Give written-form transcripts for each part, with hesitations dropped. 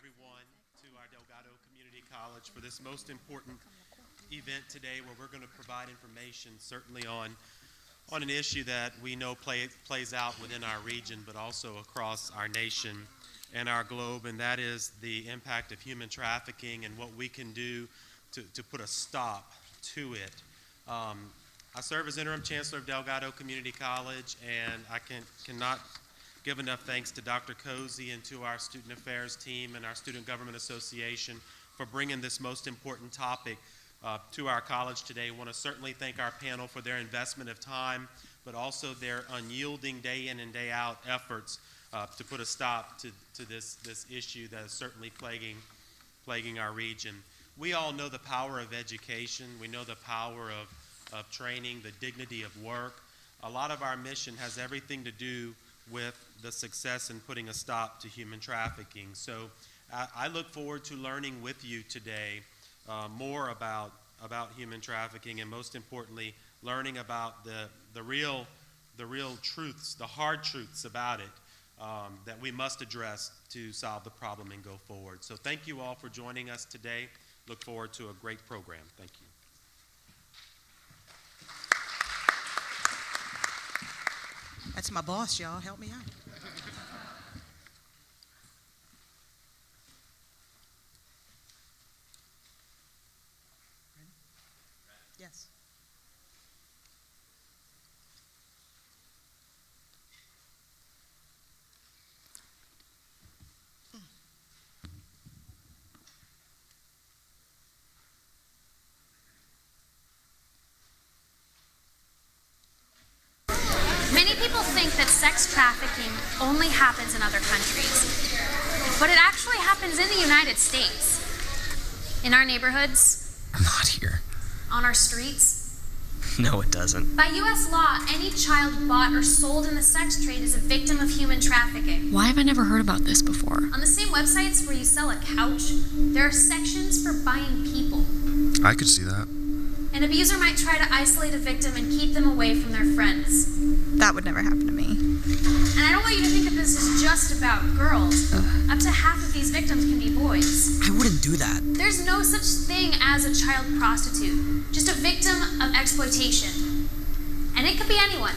everyone to our Delgado Community College for this most important event today, where we're going to provide information certainly on an issue that we know plays out within our region, but also across our nation and our globe, and that is the impact of human trafficking and what we can do to put a stop to it. I serve as interim chancellor of Delgado Community College, and I cannot give enough thanks to Dr. Cozy and to our student affairs team and our Student Government Association for bringing this most important topic to our college today. I want to certainly thank our panel for their investment of time, but also their unyielding day in and day out efforts to put a stop to this issue that is certainly plaguing our region. We all know the power of education. We know the power of training, the dignity of work. A lot of our mission has everything to do with the success in putting a stop to human trafficking. So I look forward to learning with you today more about human trafficking, and most importantly, learning about the real truths, the hard truths about it that we must address to solve the problem and go forward. So thank you all for joining us today. Look forward to a great program. Thank you. That's my boss, y'all. Help me out. Yes. Many people think that sex trafficking only happens in other countries, but it actually happens in the United States. In our neighborhoods. I'm not here. On our streets. No, it doesn't. By U.S. law, any child bought or sold in the sex trade is a victim of human trafficking. Why have I never heard about this before? On the same websites where you sell a couch, there are sections for buying people. I could see that. An abuser might try to isolate a victim and keep them away from their friends. That would never happen to me. And I don't want you to think that this is just about girls. Up to half of these victims can be boys. I wouldn't do that. There's no such thing as a child prostitute, just a victim of exploitation. And it could be anyone.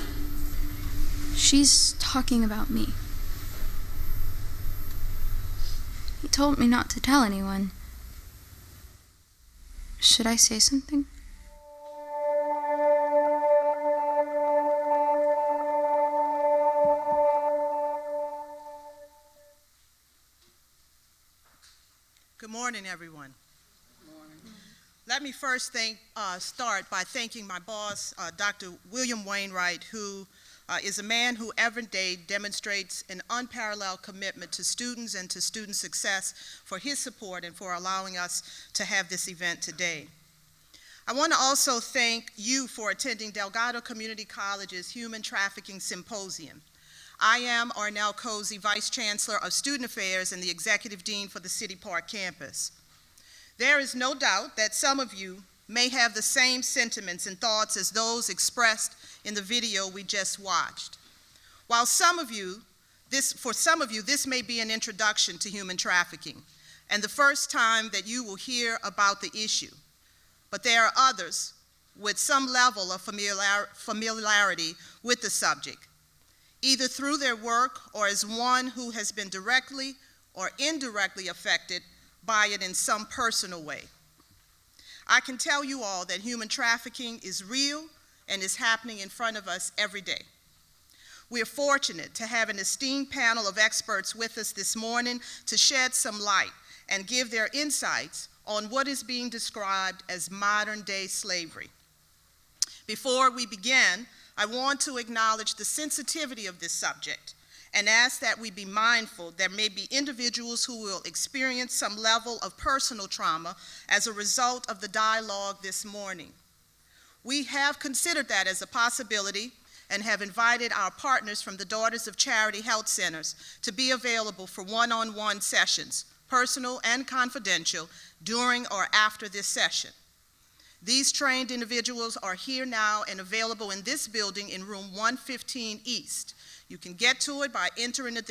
She's talking about me. He told me not to tell anyone. Should I say something? Good morning, everyone. Good morning. Let me first start by thanking my boss, Dr. William Wainwright, who is a man who every day demonstrates an unparalleled commitment to students and to student success, for his support and for allowing us to have this event today. I want to also thank you for attending Delgado Community College's Human Trafficking Symposium. I am Arnell Cozy, Vice Chancellor of Student Affairs and the Executive Dean for the City Park campus. There is no doubt that some of you may have the same sentiments and thoughts as those expressed in the video we just watched. While for some of you, this may be an introduction to human trafficking and the first time that you will hear about the issue. But there are others with some level of familiarity with the subject, either through their work or as one who has been directly or indirectly affected by it in some personal way. I can tell you all that human trafficking is real and is happening in front of us every day. We are fortunate to have an esteemed panel of experts with us this morning to shed some light and give their insights on what is being described as modern-day slavery. Before we begin, I want to acknowledge the sensitivity of this subject and ask that we be mindful there may be individuals who will experience some level of personal trauma as a result of the dialogue this morning. We have considered that as a possibility and have invited our partners from the Daughters of Charity Health Centers to be available for one-on-one sessions, personal and confidential, during or after this session. These trained individuals are here now and available in this building in room 115 East. You can get to it by entering the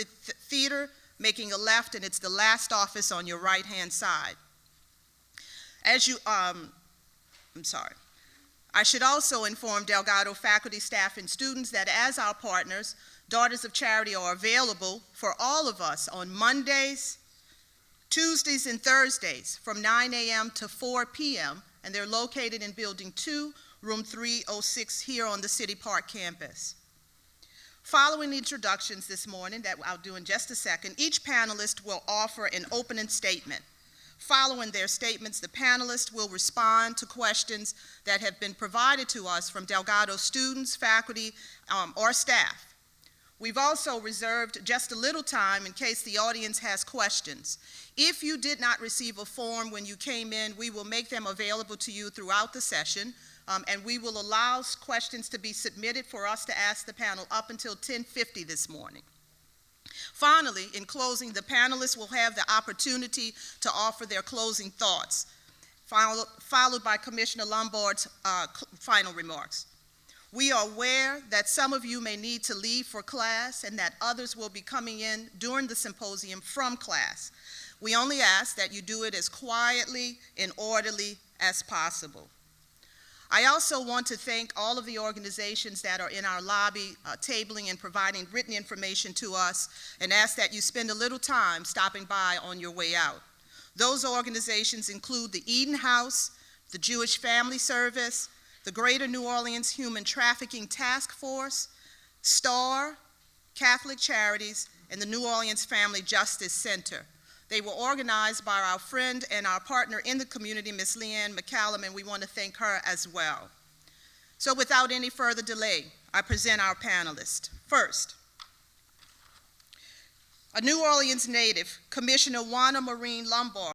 theater making a left, and it's the last office on your right-hand side. I should also inform Delgado faculty, staff, and students that as our partners, Daughters of Charity are available for all of us on Mondays, Tuesdays, and Thursdays from 9 a.m. to 4 p.m., and they're located in Building 2, Room 306 here on the City Park campus. Following the introductions this morning that I'll do in just a second, each panelist will offer an opening statement. Following their statements, the panelists will respond to questions that have been provided to us from Delgado students, faculty, or staff. We've also reserved just a little time in case the audience has questions. If you did not receive a form when you came in, we will make them available to you throughout the session, and we will allow questions to be submitted for us to ask the panel up until 10:50 this morning. Finally, in closing, the panelists will have the opportunity to offer their closing thoughts, followed by Commissioner Lombard's final remarks. We are aware that some of you may need to leave for class and that others will be coming in during the symposium from class. We only ask that you do it as quietly and orderly as possible. I also want to thank all of the organizations that are in our lobby tabling and providing written information to us, and ask that you spend a little time stopping by on your way out. Those organizations include the Eden House, the Jewish Family Service, the Greater New Orleans Human Trafficking Task Force, STAR, Catholic Charities, and the New Orleans Family Justice Center. They were organized by our friend and our partner in the community, Ms. Leanne McCallum, and we want to thank her as well. So without any further delay, I present our panelists. First, a New Orleans native, Commissioner Juanita Maureen Lombard,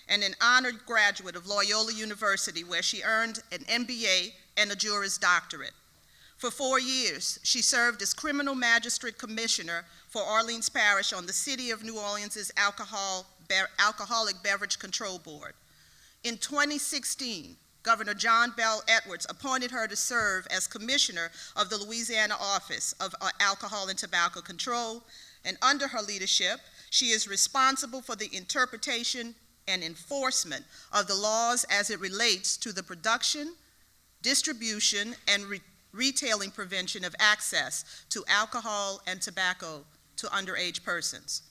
and an honored graduate of Loyola University, where she earned an MBA and a Juris Doctorate. For 4 years, she served as Criminal Magistrate Commissioner for Orleans Parish on the City of New Orleans' Alcoholic Beverage Control Board. In 2016, Governor John Bell Edwards appointed her to serve as Commissioner of the Louisiana Office of Alcohol and Tobacco Control, and under her leadership, she is responsible for the interpretation and enforcement of the laws as it relates to the production, distribution, and retailing prevention of access to alcohol and tobacco to underage persons.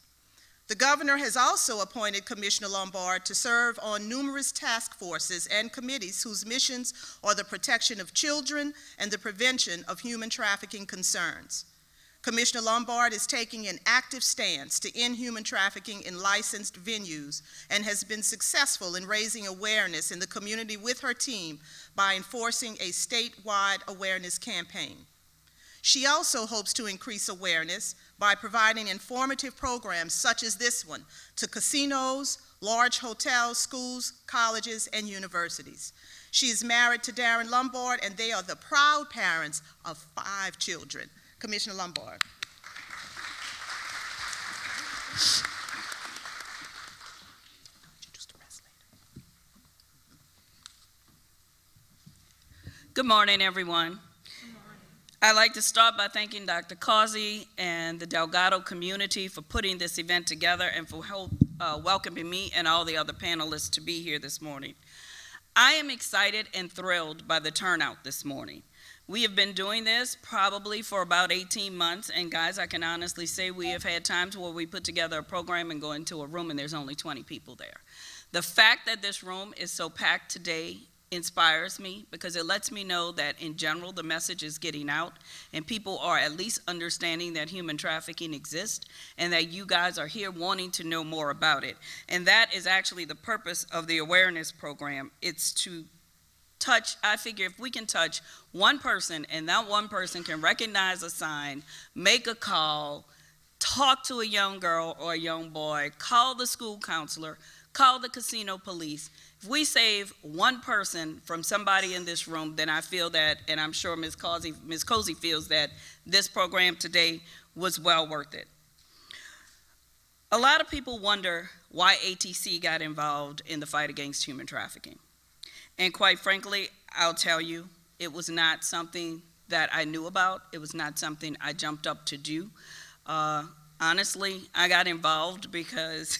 The governor has also appointed Commissioner Lombard to serve on numerous task forces and committees whose missions are the protection of children and the prevention of human trafficking concerns. Commissioner Lombard is taking an active stance to end human trafficking in licensed venues and has been successful in raising awareness in the community with her team by enforcing a statewide awareness campaign. She also hopes to increase awareness by providing informative programs such as this one to casinos, large hotels, schools, colleges, and universities. She is married to Darren Lombard, and they are the proud parents of 5 children. Commissioner Lombard. Good morning, everyone. I'd like to start by thanking Dr. Causey and the Delgado community for putting this event together and for welcoming me and all the other panelists to be here this morning. I am excited and thrilled by the turnout this morning. We have been doing this probably for about 18 months, and guys, I can honestly say we have had times where we put together a program and go into a room and there's only 20 people there. The fact that this room is so packed today inspires me because it lets me know that in general the message is getting out and people are at least understanding that human trafficking exists and that you guys are here wanting to know more about it. And that is actually the purpose of the awareness program. It's to touch, I figure if we can touch one person and that one person can recognize a sign, make a call, talk to a young girl or a young boy, call the school counselor, call the casino police. If we save one person from somebody in this room, then I feel that, and I'm sure Ms. Causey feels that this program today was well worth it. A lot of people wonder why ATC got involved in the fight against human trafficking. And quite frankly, I'll tell you, it was not something that I knew about. It was not something I jumped up to do. I'm Honestly, I got involved because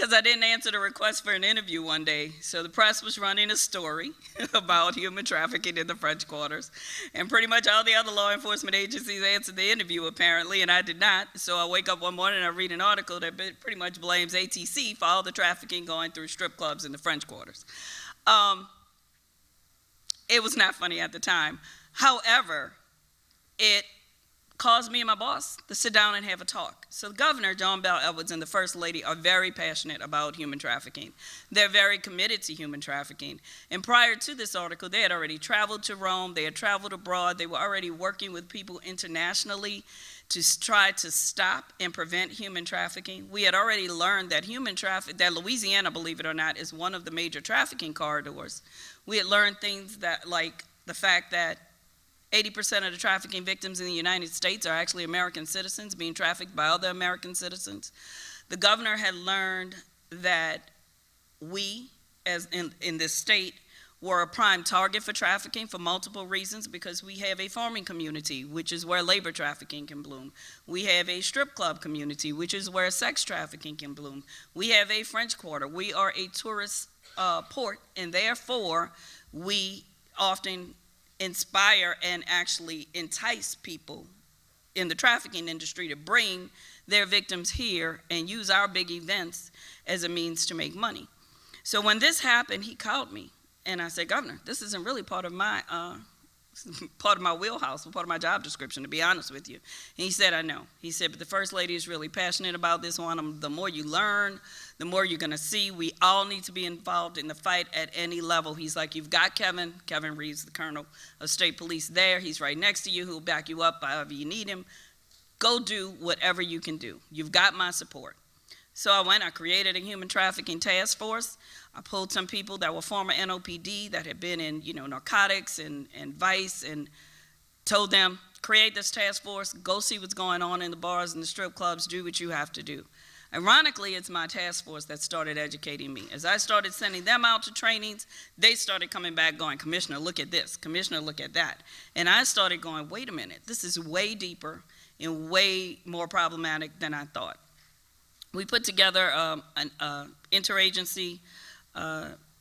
I didn't answer the request for an interview one day. So the press was running a story about human trafficking in the French quarters, and pretty much all the other law enforcement agencies answered the interview apparently, and I did not. So I wake up one morning and I read an article that pretty much blames ATC for all the trafficking going through strip clubs in the French quarters. It was not funny at the time. However, it caused me and my boss to sit down and have a talk. So the governor, John Bell Edwards, and the first lady are very passionate about human trafficking. They're very committed to human trafficking. And prior to this article, they had already traveled to Rome, they had traveled abroad, they were already working with people internationally to try to stop and prevent human trafficking. We had already learned that that Louisiana, believe it or not, is one of the major trafficking corridors. We had learned things that, like the fact that 80% of the trafficking victims in the United States are actually American citizens being trafficked by other American citizens. The governor had learned that we, as in this state, were a prime target for trafficking for multiple reasons, because we have a farming community, which is where labor trafficking can bloom. We have a strip club community, which is where sex trafficking can bloom. We have a French Quarter. We are a tourist port, and therefore we often inspire and actually entice people in the trafficking industry to bring their victims here and use our big events as a means to make money. So when this happened, he called me and I said, Governor, this isn't really part of my wheelhouse, part of my job description, to be honest with you. And he said, I know. He said, but the First Lady is really passionate about this one. The more you learn, the more you're gonna see. We all need to be involved in the fight at any level. He's like, you've got Kevin Reeves, the Colonel of State Police there. He's right next to you, who'll back you up however you need him. Go do whatever you can do. You've got my support. So I created a human trafficking task force. I pulled some people that were former NOPD that had been in, narcotics and vice, and told them, create this task force, go see what's going on in the bars and the strip clubs, do what you have to do. Ironically, it's my task force that started educating me. As I started sending them out to trainings, they started coming back going, Commissioner, look at this, Commissioner, look at that. And I started going, wait a minute, this is way deeper and way more problematic than I thought. We put together an interagency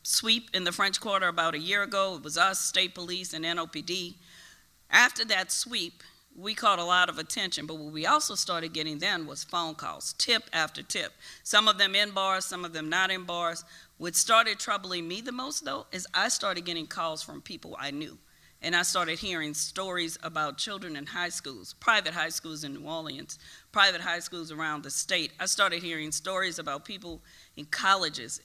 sweep in the French Quarter about a year ago. It was us, State Police, and NOPD. After that sweep, we caught a lot of attention, but what we also started getting then was phone calls, tip after tip. Some of them in bars, some of them not in bars. What started troubling me the most, though, is I started getting calls from people I knew. And I started hearing stories about children in high schools, private high schools in New Orleans, private high schools around the state. I started hearing stories about people in colleges,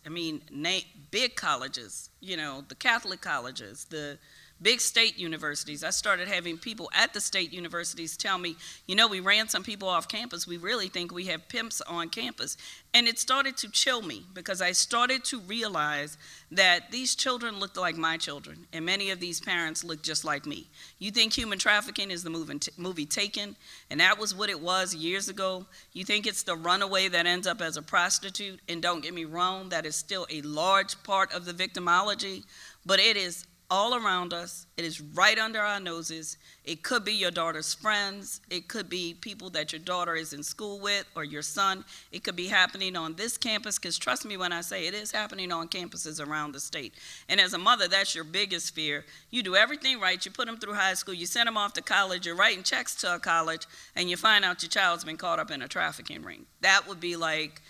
big colleges, the Catholic colleges, the big state universities. I started having people at the state universities tell me, we ran some people off campus. We really think we have pimps on campus. And it started to chill me, because I started to realize that these children looked like my children, and many of these parents looked just like me. You think human trafficking is the movie Taken, and that was what it was years ago. You think it's the runaway that ends up as a prostitute, and don't get me wrong, that is still a large part of the victimology, but it is all around us. It is right under our noses. It could be your daughter's friends. It could be people that your daughter is in school with, or your son. It could be happening on this campus, because trust me when I say it is happening on campuses around the state. And as a mother, that's your biggest fear. You do everything right. You put them through high school. You send them off to college. You're writing checks to a college, and you find out your child's been caught up in a trafficking ring. That would be like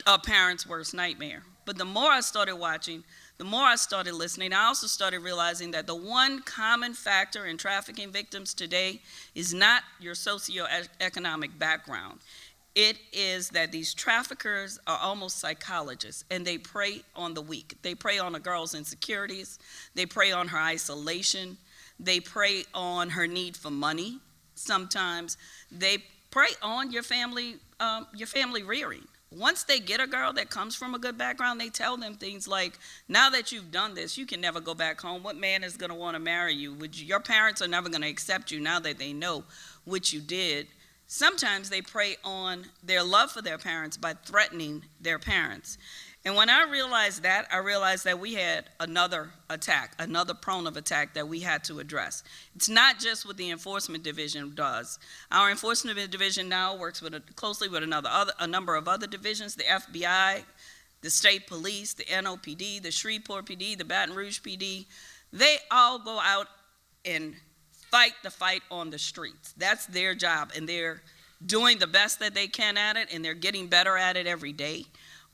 a parent's worst nightmare. But the more I started watching, the more I started listening, I also started realizing that the one common factor in trafficking victims today is not your socioeconomic background. It is that these traffickers are almost psychologists, and they prey on the weak. They prey on a girl's insecurities. They prey on her isolation. They prey on her need for money. Sometimes they prey on your family rearing. Once they get a girl that comes from a good background, they tell them things like, now that you've done this, you can never go back home. What man is going to want to marry you? Your parents are never going to accept you now that they know what you did. Sometimes they prey on their love for their parents by threatening their parents. And when I realized that we had another attack, another prone of attack that we had to address. It's not just what the enforcement division does. Our enforcement division now works closely with a number of other divisions, the FBI, the state police, the NOPD, the Shreveport PD, the Baton Rouge PD. They all go out and fight the fight on the streets. That's their job, and they're doing the best that they can at it, and they're getting better at it every day.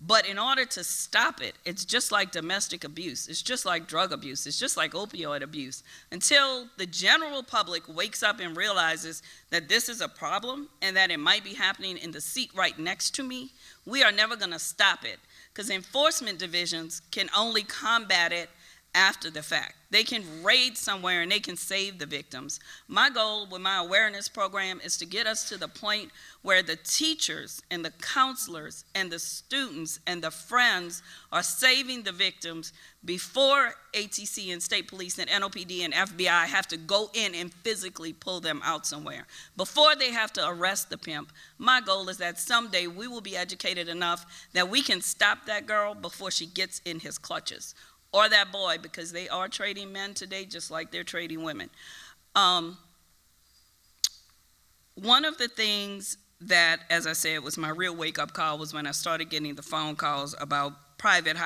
But in order to stop it, it's just like domestic abuse. It's just like drug abuse. It's just like opioid abuse. Until the general public wakes up and realizes that this is a problem and that it might be happening in the seat right next to me, we are never going to stop it, because enforcement divisions can only combat it after the fact. They can raid somewhere and they can save the victims. My goal with my awareness program is to get us to the point where the teachers and the counselors and the students and the friends are saving the victims before ATC and state police and NOPD and FBI have to go in and physically pull them out somewhere. Before they have to arrest the pimp, my goal is that someday we will be educated enough that we can stop that girl before she gets in his clutches. Or that boy, because they are trading men today just like they're trading women. One of the things that, as I said, was my real wake-up call was when I started getting the phone calls about private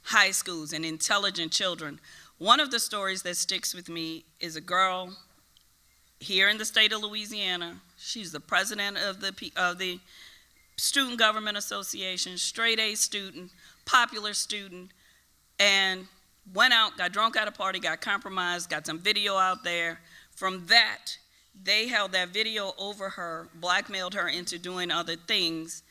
high schools and intelligent children. One of the stories that sticks with me is a girl here in the state of Louisiana. She's the president of the Student Government Association, straight-A student, popular student, and went out, got drunk at a party, got compromised, got some video out there. From that, they held that video over her, blackmailed her into doing other things,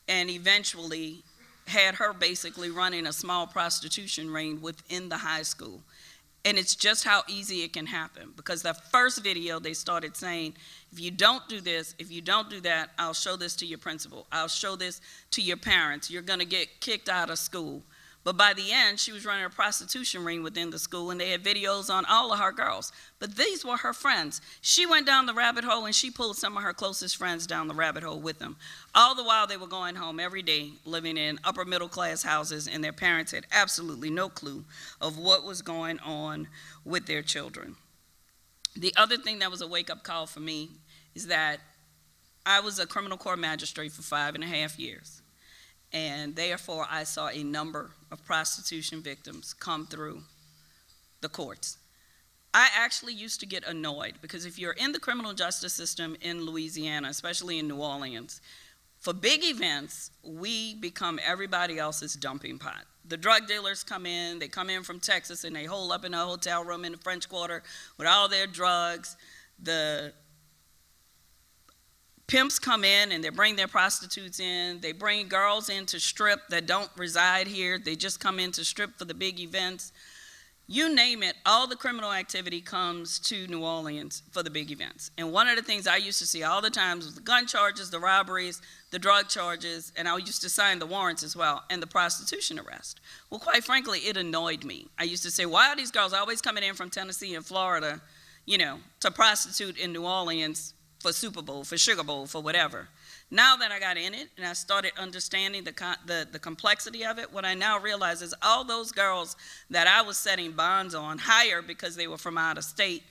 and eventually had her basically running a small prostitution ring within the high school. And it's just how easy it can happen, because the first video they started saying, if you don't do this, if you don't do that, I'll show this to your principal, I'll show this to your parents, you're gonna get kicked out of school. But by the end, she was running a prostitution ring within the school, and they had videos on all of her girls. But these were her friends. She went down the rabbit hole, and she pulled some of her closest friends down the rabbit hole with them. All the while, they were going home every day, living in upper middle class houses, and their parents had absolutely no clue of what was going on with their children. The other thing that was a wake-up call for me is that I was a criminal court magistrate for 5.5 years. And therefore, I saw a number of prostitution victims come through the courts. I actually used to get annoyed, because if you're in the criminal justice system in Louisiana, especially in New Orleans, for big events, we become everybody else's dumping pot. The drug dealers come in, they come in from Texas, and they hole up in a hotel room in the French Quarter with all their drugs. The pimps come in and they bring their prostitutes in. They bring girls in to strip that don't reside here. They just come in to strip for the big events. You name it, all the criminal activity comes to New Orleans for the big events. And one of the things I used to see all the time was the gun charges, the robberies, the drug charges, and I used to sign the warrants as well, and the prostitution arrest. Well, quite frankly, it annoyed me. I used to say, why are these girls always coming in from Tennessee and Florida, to prostitute in New Orleans for Super Bowl, for Sugar Bowl, for whatever? Now that I got in it and I started understanding the complexity of it, what I now realize is all those girls that I was setting bonds on higher because they were from out of state,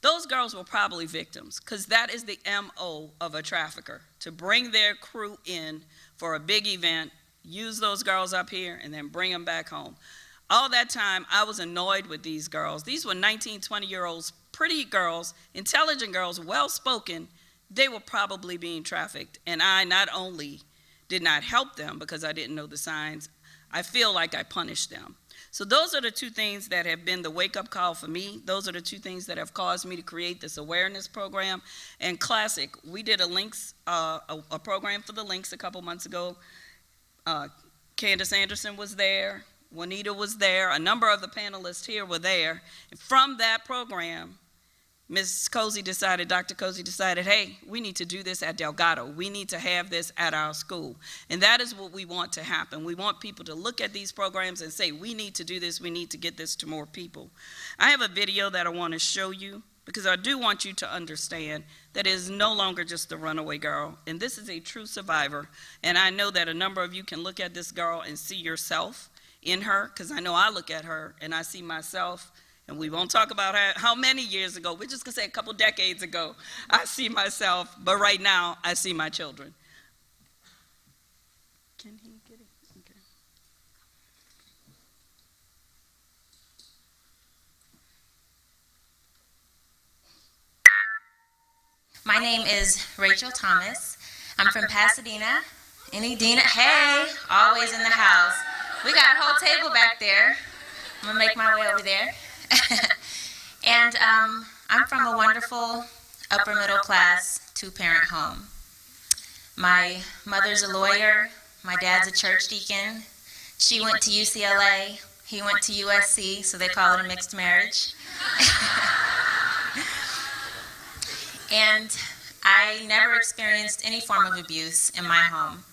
those girls were probably victims, because that is the MO of a trafficker, to bring their crew in for a big event, use those girls up here, and then bring them back home. All that time, I was annoyed with these girls. These were 19, 20-year-olds, pretty girls, intelligent girls, well-spoken. They were probably being trafficked, and I not only did not help them because I didn't know the signs, I feel like I punished them. So those are the two things that have been the wake-up call for me. Those are the two things that have caused me to create this awareness program. And Classic, we did a program for the Links a couple months ago. Candice Anderson was there. Juanita was there. A number of the panelists here were there. And from that program, Dr. Cozy decided, hey, we need to do this at Delgado. We need to have this at our school. And that is what we want to happen. We want people to look at these programs and say, we need to do this. We need to get this to more people. I have a video that I want to show you, because I do want you to understand that it is no longer just a runaway girl, and this is a true survivor. And I know that a number of you can look at this girl and see yourself in her, because I know I look at her and I see myself, and we won't talk about how many years ago, we're just going to say a couple decades ago, I see myself, but right now I see my children. Can he get it? Okay. My name is Rachel Thomas. I'm from Pasadena. Any Dina? Hey, always in the house. We got a whole table back there. I'm gonna make my way over there. And I'm from a wonderful upper middle class 2-parent home. My mother's a lawyer. My dad's a church deacon. She went to UCLA. He went to USC, so they call it a mixed marriage. And I never experienced any form of abuse in my home.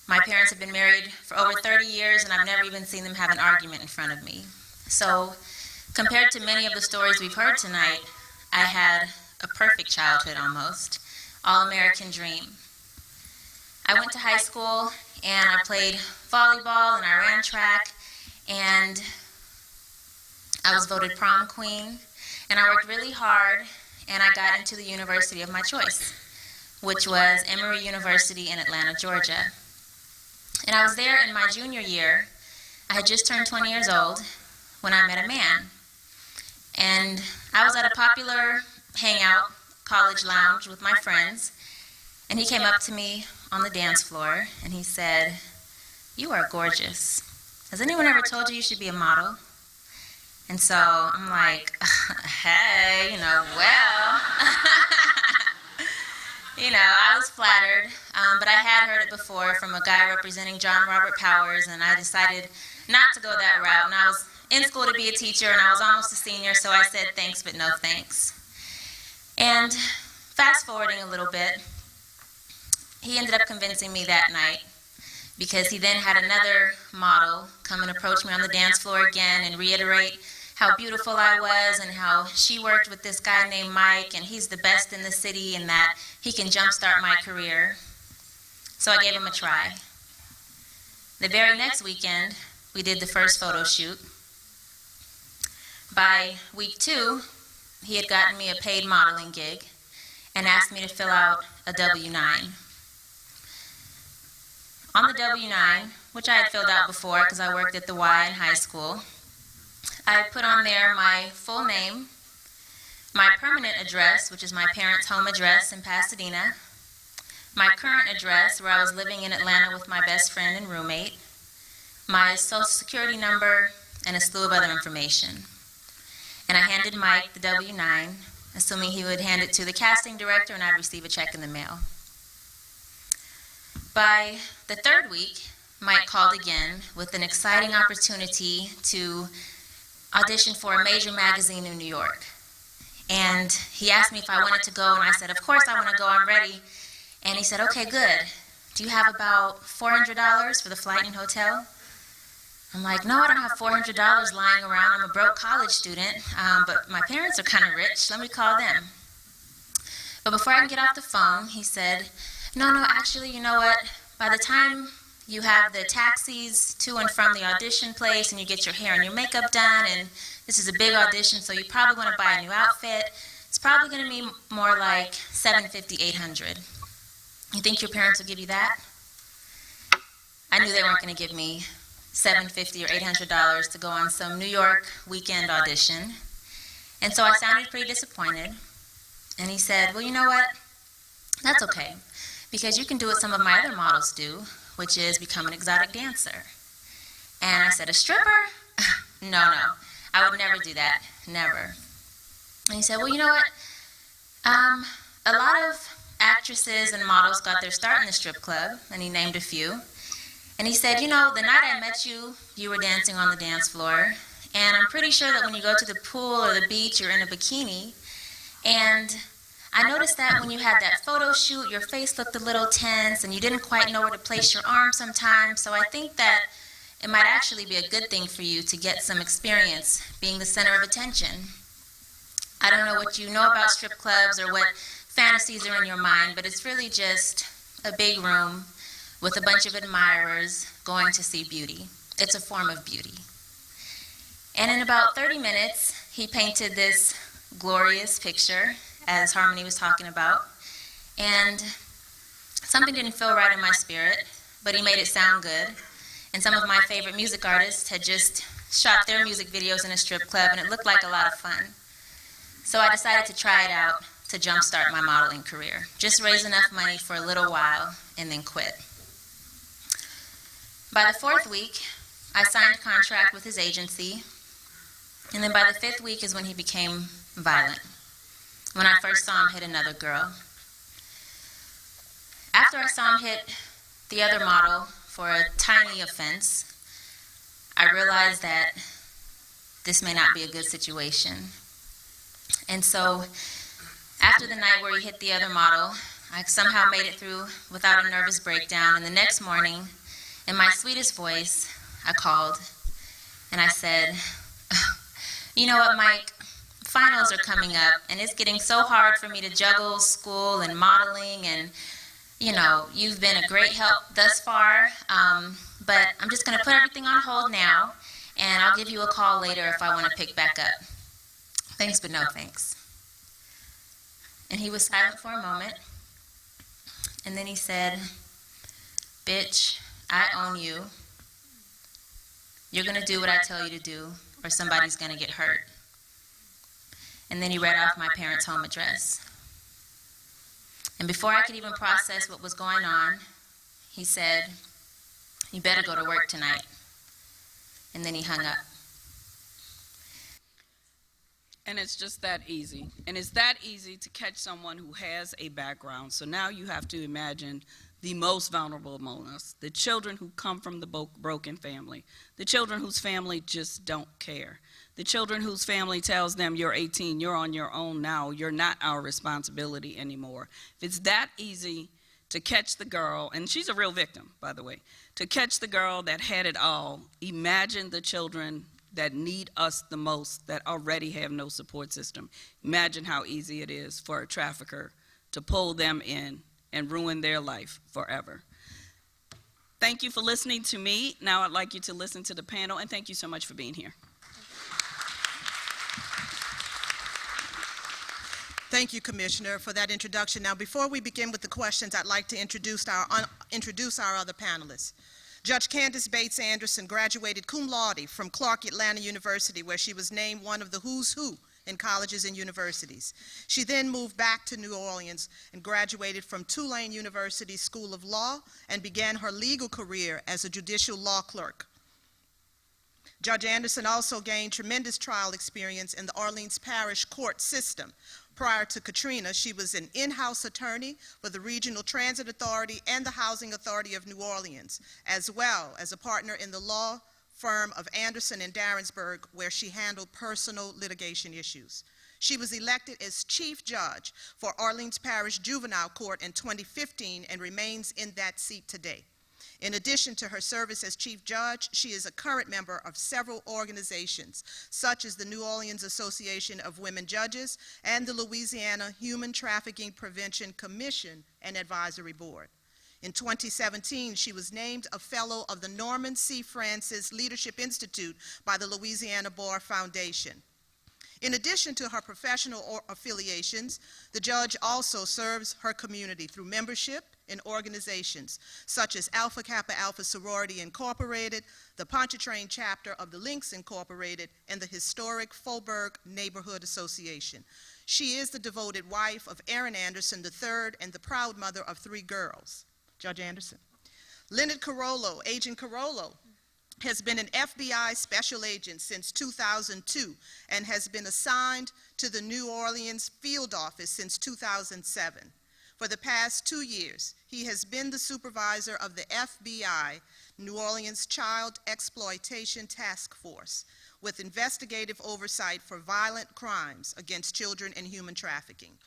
My parents have been married for over 30 years, and I've never even seen them have an argument in front of me. So, compared to many of the stories we've heard tonight, I had a perfect childhood almost, all-American dream. I went to high school, and I played volleyball, and I ran track, and I was voted prom queen, and I worked really hard, and I got into the university of my choice, which was Emory University in Atlanta, Georgia. And I was there in my junior year. I had just turned 20 years old when I met a man. And I was at a popular hangout, college lounge with my friends, and he came up to me on the dance floor, and he said, "You are gorgeous. Has anyone ever told you you should be a model?" And so I'm like, hey, well, I was flattered, but I had heard it before from a guy representing John Robert Powers, and I decided not to go that route. And I was in school to be a teacher, and I was almost a senior, so I said thanks, but no thanks. And fast forwarding a little bit, he ended up convincing me that night, because he then had another model come and approach me on the dance floor again and reiterate how beautiful I was and how she worked with this guy named Mike, and he's the best in the city and that he can jumpstart my career. So I gave him a try. The very next weekend, we did the first photo shoot. By week 2, he had gotten me a paid modeling gig and asked me to fill out a W-9. On the W-9, which I had filled out before because I worked at the Y in high school, I put on there my full name, my permanent address, which is my parents' home address in Pasadena, my current address where I was living in Atlanta with my best friend and roommate, my social security number, and a slew of other information. And I handed Mike the W-9, assuming he would hand it to the casting director and I'd receive a check in the mail. By the 3rd week, Mike called again with an exciting opportunity to audition for a major magazine in New York. And he asked me if I wanted to go, and I said, of course I want to go, I'm ready. And he said, okay, good. Do you have about $400 for the flight and hotel? I'm like, no, I don't have $400 lying around. I'm a broke college student, but my parents are kind of rich. Let me call them. But before I can get off the phone, he said, no, actually, you know what? By the time you have the taxis to and from the audition place, and you get your hair and your makeup done, and this is a big audition, so you probably want to buy a new outfit. It's probably going to be more like $750, $800. You think your parents will give you that? I knew they weren't going to give me $750 or $800 to go on some New York weekend audition, and so I sounded pretty disappointed. And he said, well, you know what? That's okay, because you can do what some of my other models do, which is become an exotic dancer. And I said, a stripper? No, I would never do that, never. And he said, well, you know what? A lot of actresses and models got their start in the strip club, and he named a few. And he said, you know, the night I met you, you were dancing on the dance floor, and I'm pretty sure that when you go to the pool or the beach, you're in a bikini. And I noticed that when you had that photo shoot, your face looked a little tense, and you didn't quite know where to place your arm sometimes, so I think that it might actually be a good thing for you to get some experience being the center of attention. I don't know what you know about strip clubs or what fantasies are in your mind, but it's really just a big room with a bunch of admirers going to see beauty. It's a form of beauty. And in about 30 minutes, he painted this glorious picture, as Harmony was talking about, and something didn't feel right in my spirit, but he made it sound good. And some of my favorite music artists had just shot their music videos in a strip club, and it looked like a lot of fun. So I decided to try it out to jumpstart my modeling career. Just raise enough money for a little while and then quit. By the 4th week, I signed a contract with his agency, and then by the 5th week is when he became violent, when I first saw him hit another girl. After I saw him hit the other model for a tiny offense, I realized that this may not be a good situation. And so after the night where he hit the other model, I somehow made it through without a nervous breakdown, and the next morning, in my sweetest voice, I called and I said, "You know what, Mike? Finals are coming up, and it's getting so hard for me to juggle school and modeling, and you know, you've been a great help thus far, but I'm just going to put everything on hold now, and I'll give you a call later if I want to pick back up. Thanks, but no thanks." And he was silent for a moment, and then he said, "Bitch, I own you. You're going to do what I tell you to do, or somebody's going to get hurt." And then he read off my parents' home address. And before I could even process what was going on, he said, "You better go to work tonight." And then he hung up. And it's just that easy. And it's that easy to catch someone who has a background. So now you have to imagine the most vulnerable among us, the children who come from the broken family, the children whose family just don't care, the children whose family tells them, "You're 18, you're on your own now, you're not our responsibility anymore." If it's that easy to catch the girl, and she's a real victim, by the way, to catch the girl that had it all, imagine the children that need us the most, that already have no support system. Imagine how easy it is for a trafficker to pull them in and ruin their life forever. Thank you for listening to me. Now I'd like you to listen to the panel, and thank you so much for being here. Thank you, Commissioner, for that introduction. Now, before we begin with the questions, I'd like to introduce our other panelists. Judge Candice Bates Anderson graduated cum laude from Clark Atlanta University, where she was named one of the who's who in colleges and universities. She then moved back to New Orleans and graduated from Tulane University School of Law and began her legal career as a judicial law clerk. Judge Anderson also gained tremendous trial experience in the Orleans Parish court system. Prior to Katrina, she was an in-house attorney for the Regional Transit Authority and the Housing Authority of New Orleans, as well as a partner in the law firm of Anderson and Darrensburg, where she handled personal litigation issues. She was elected as chief judge for Orleans Parish Juvenile Court in 2015 and remains in that seat today. In addition to her service as chief judge, she is a current member of several organizations, such as the New Orleans Association of Women Judges and the Louisiana Human Trafficking Prevention Commission and Advisory Board. In 2017, she was named a fellow of the Norman C. Francis Leadership Institute by the Louisiana Bar Foundation. In addition to her professional affiliations, the judge also serves her community through membership in organizations such as Alpha Kappa Alpha Sorority Incorporated, the Pontchartrain chapter of the Lynx Incorporated, and the historic Faubourg Neighborhood Association. She is the devoted wife of Aaron Anderson III and the proud mother of 3 girls. Judge Anderson. Leonard Carollo, Agent Carollo, has been an FBI special agent since 2002 and has been assigned to the New Orleans field office since 2007. For the past 2 years, he has been the supervisor of the FBI New Orleans Child Exploitation Task Force, with investigative oversight for violent crimes against children and human trafficking.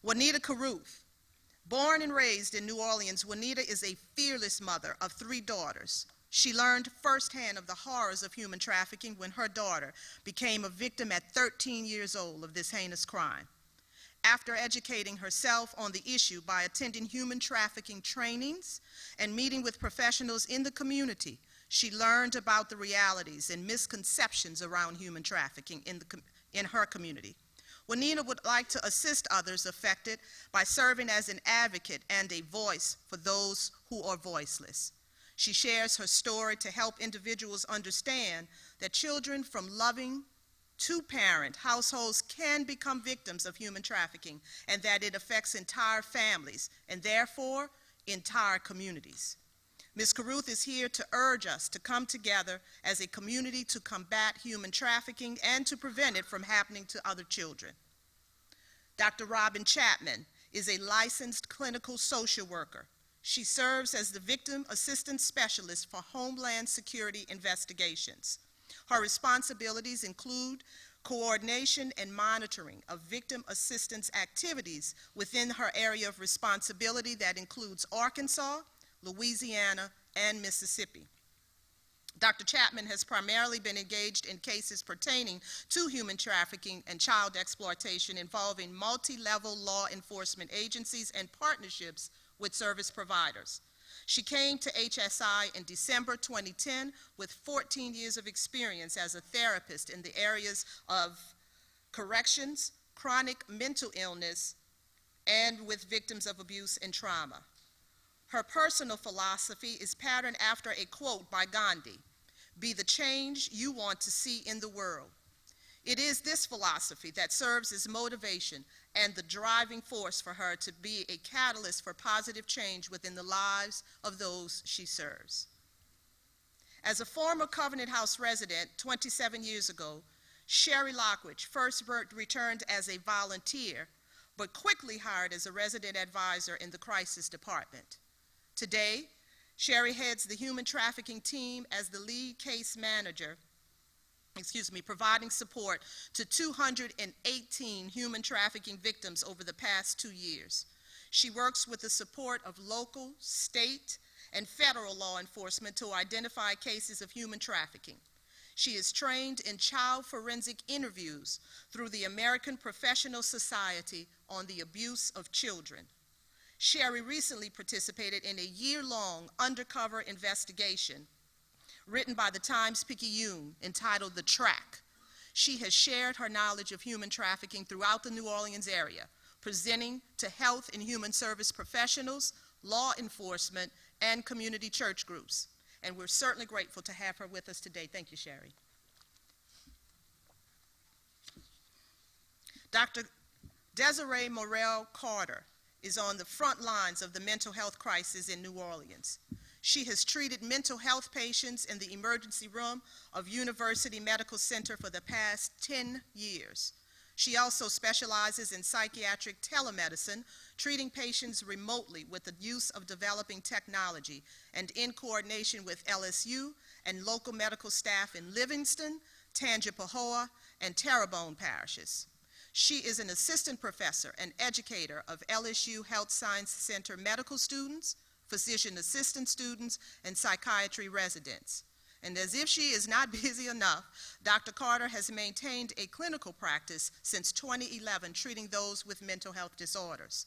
Juanita Carruth. Born and raised in New Orleans, Juanita is a fearless mother of 3 daughters. She learned firsthand of the horrors of human trafficking when her daughter became a victim at 13 years old of this heinous crime. After educating herself on the issue by attending human trafficking trainings and meeting with professionals in the community, she learned about the realities and misconceptions around human trafficking in her community. Juanita would like to assist others affected by serving as an advocate and a voice for those who are voiceless. She shares her story to help individuals understand that children from loving, two-parent households can become victims of human trafficking and that it affects entire families and therefore entire communities. Ms. Carruth is here to urge us to come together as a community to combat human trafficking and to prevent it from happening to other children. Dr. Robyn Chapman is a licensed clinical social worker. She serves as the Victim Assistance Specialist for Homeland Security Investigations. Her responsibilities include coordination and monitoring of victim assistance activities within her area of responsibility that includes Arkansas, Louisiana, and Mississippi. Dr. Chapman has primarily been engaged in cases pertaining to human trafficking and child exploitation involving multi-level law enforcement agencies and partnerships with service providers. She came to HSI in December 2010 with 14 years of experience as a therapist in the areas of corrections, chronic mental illness, and with victims of abuse and trauma. Her personal philosophy is patterned after a quote by Gandhi: "Be the change you want to see in the world." It is this philosophy that serves as motivation and the driving force for her to be a catalyst for positive change within the lives of those she serves. As a former Covenant House resident 27 years ago, Sherry Lockwood first returned as a volunteer, but quickly hired as a resident advisor in the crisis department. Today, Sherry heads the human trafficking team as the lead case manager, providing support to 218 human trafficking victims over the past 2 years. She works with the support of local, state, and federal law enforcement to identify cases of human trafficking. She is trained in child forensic interviews through the American Professional Society on the Abuse of Children. Sherry recently participated in a year-long undercover investigation written by the Times-Picayune entitled The Track. She has shared her knowledge of human trafficking throughout the New Orleans area, presenting to health and human service professionals, law enforcement, and community church groups. And we're certainly grateful to have her with us today. Thank you, Sherry. Dr. Desiree Morel Carter is on the front lines of the mental health crisis in New Orleans. She has treated mental health patients in the emergency room of University Medical Center for the past 10 years. She also specializes in psychiatric telemedicine, treating patients remotely with the use of developing technology and in coordination with LSU and local medical staff in Livingston, Tangipahoa, and Terrebonne parishes. She is an assistant professor and educator of LSU Health Science Center medical students, physician assistant students, and psychiatry residents. And as if she is not busy enough, Dr. Carter has maintained a clinical practice since 2011 treating those with mental health disorders.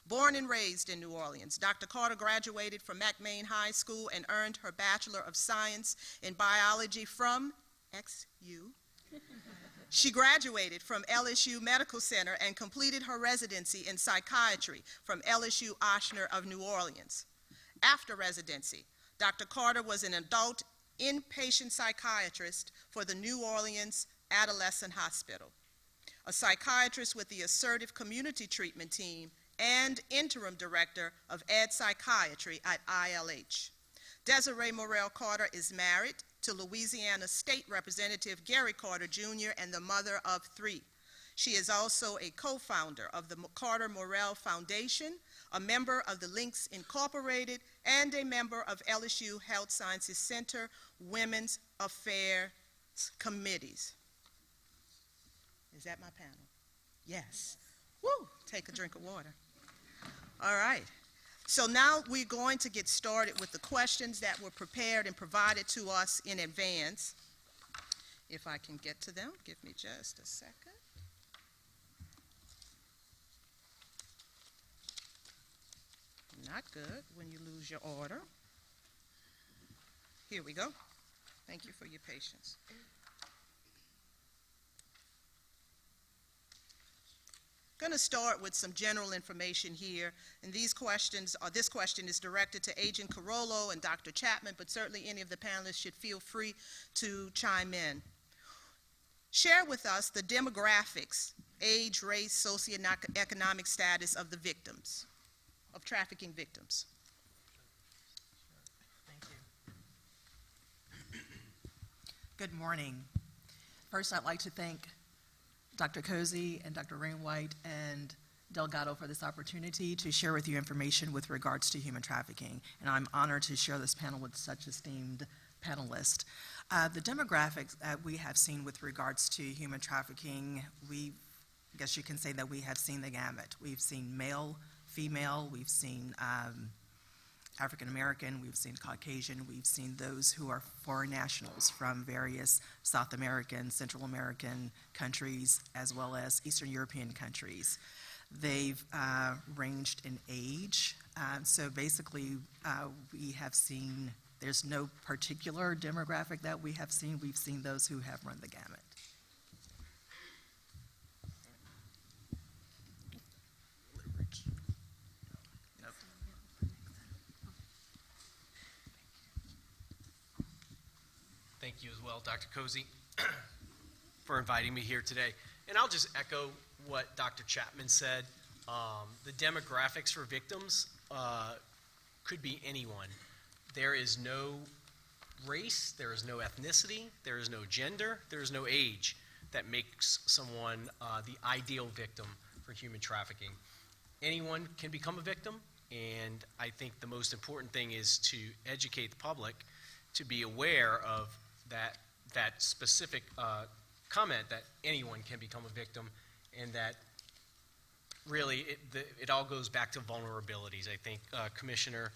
Born and raised in New Orleans, Dr. Carter graduated from McMain High School and earned her Bachelor of Science in Biology from XU. She graduated from LSU Medical Center and completed her residency in psychiatry from LSU Ochsner of New Orleans. After residency, Dr. Carter was an adult inpatient psychiatrist for the New Orleans Adolescent Hospital, a psychiatrist with the Assertive Community Treatment Team, and interim director of Ed Psychiatry at ILH. Desiree Morel Carter is married to Louisiana State Representative Gary Carter Jr. and the mother of 3. She is also a co-founder of the Carter Morel Foundation, a member of the Links Incorporated, and a member of LSU Health Sciences Center Women's Affairs Committees. Is that my panel? Yes. Woo! Take a drink of water. All right. So now we're going to get started with the questions that were prepared and provided to us in advance. If I can get to them, give me just a second. Not good when you lose your order. Here we go. Thank you for your patience. Going to start with some general information here, and this question is directed to Agent Carollo and Dr. Chapman, but certainly any of the panelists should feel free to chime in. Share with us the demographics, age, race, socioeconomic status of the victims, of trafficking victims. Thank you. Good morning. First, I'd like to thank Dr. Cozy and Dr. Rainwhite and Delgado for this opportunity to share with you information with regards to human trafficking, and I'm honored to share this panel with such esteemed panelists. The demographics that we have seen with regards to human trafficking, I guess you can say that we have seen the gamut. We've seen male, female, we've seen African American, we've seen Caucasian, we've seen those who are foreign nationals from various South American, Central American countries, as well as Eastern European countries. They've ranged in age, so basically we have seen, there's no particular demographic that we have seen. We've seen those who have run the gamut. Thank you as well, Dr. Cozy, for inviting me here today. And I'll just echo what Dr. Chapman said. The demographics for victims could be anyone. There is no race, there is no ethnicity, there is no gender, there is no age that makes someone the ideal victim for human trafficking. Anyone can become a victim, and I think the most important thing is to educate the public to be aware of that specific comment that anyone can become a victim, and that really it all goes back to vulnerabilities. I think Commissioner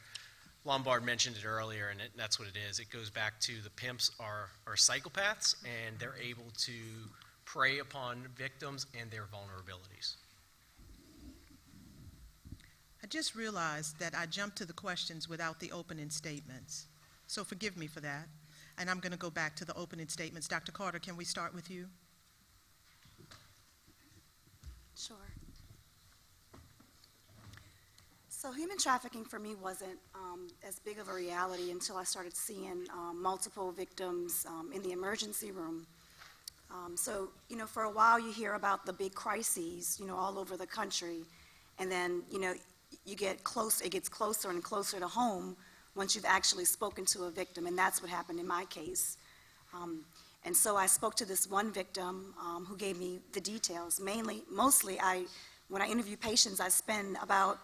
Lombard mentioned it earlier, and that's what it is. It goes back to the pimps are psychopaths, and they're able to prey upon victims and their vulnerabilities. I just realized that I jumped to the questions without the opening statements, so forgive me for that. And I'm going to go back to the opening statements. Dr. Carter, can we start with you? Sure. So human trafficking for me wasn't as big of a reality until I started seeing multiple victims in the emergency room. So, for a while you hear about the big crises, all over the country. And then, it gets closer and closer to home once you've actually spoken to a victim, and that's what happened in my case. And so I spoke to this one victim who gave me the details. Mostly, when I interview patients, I spend about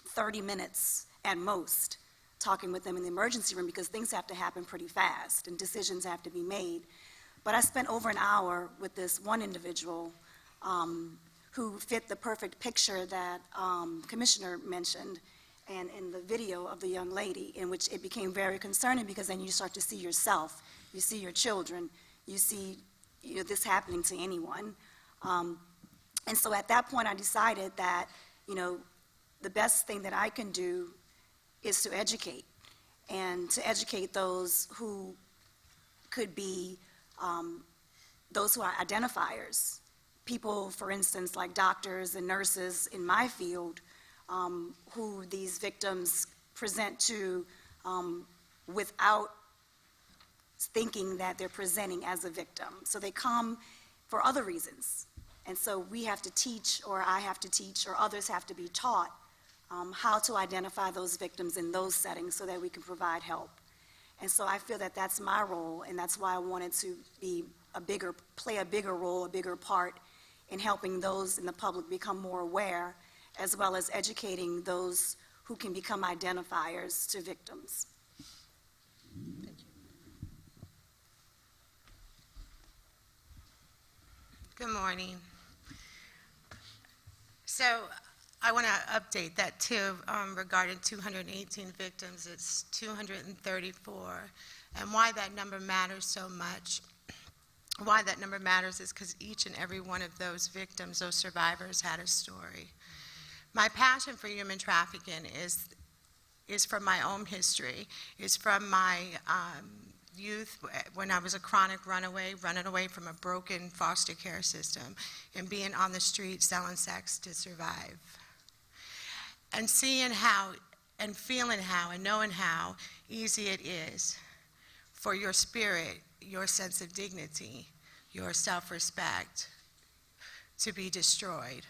30 minutes at most talking with them in the emergency room because things have to happen pretty fast and decisions have to be made. But I spent over an hour with this one individual who fit the perfect picture that Commissioner mentioned, and in the video of the young lady, in which it became very concerning because then you start to see yourself, you see your children, you see this happening to anyone. And so at that point I decided that the best thing that I can do is to educate, and to educate those who could be those who are identifiers. People, for instance, like doctors and nurses in my field, who these victims present to without thinking that they're presenting as a victim. So they come for other reasons. And so we have to teach, or I have to teach, or others have to be taught how to identify those victims in those settings so that we can provide help. And so I feel that that's my role, and that's why I wanted to play a bigger role, a bigger part in helping those in the public become more aware, as well as educating those who can become identifiers to victims. Thank you. Good morning. So I want to update that too regarding 218 victims. It's 234. And why that number matters so much, why that number matters is because each and every one of those victims, those survivors, had a story. My passion for human trafficking is from my own history, is from my youth when I was a chronic runaway, running away from a broken foster care system and being on the street selling sex to survive. And seeing how and feeling how and knowing how easy it is for your spirit, your sense of dignity, your self-respect to be destroyed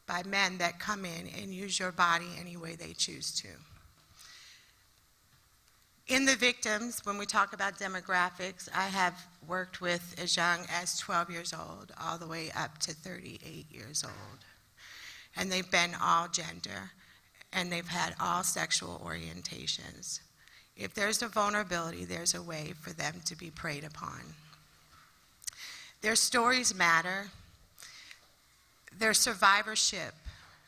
by men that come in and use your body any way they choose to. In the victims, when we talk about demographics, I have worked with as young as 12 years old all the way up to 38 years old. And they've been all gender, and they've had all sexual orientations. If there's a vulnerability, there's a way for them to be preyed upon. Their stories matter. Their survivorship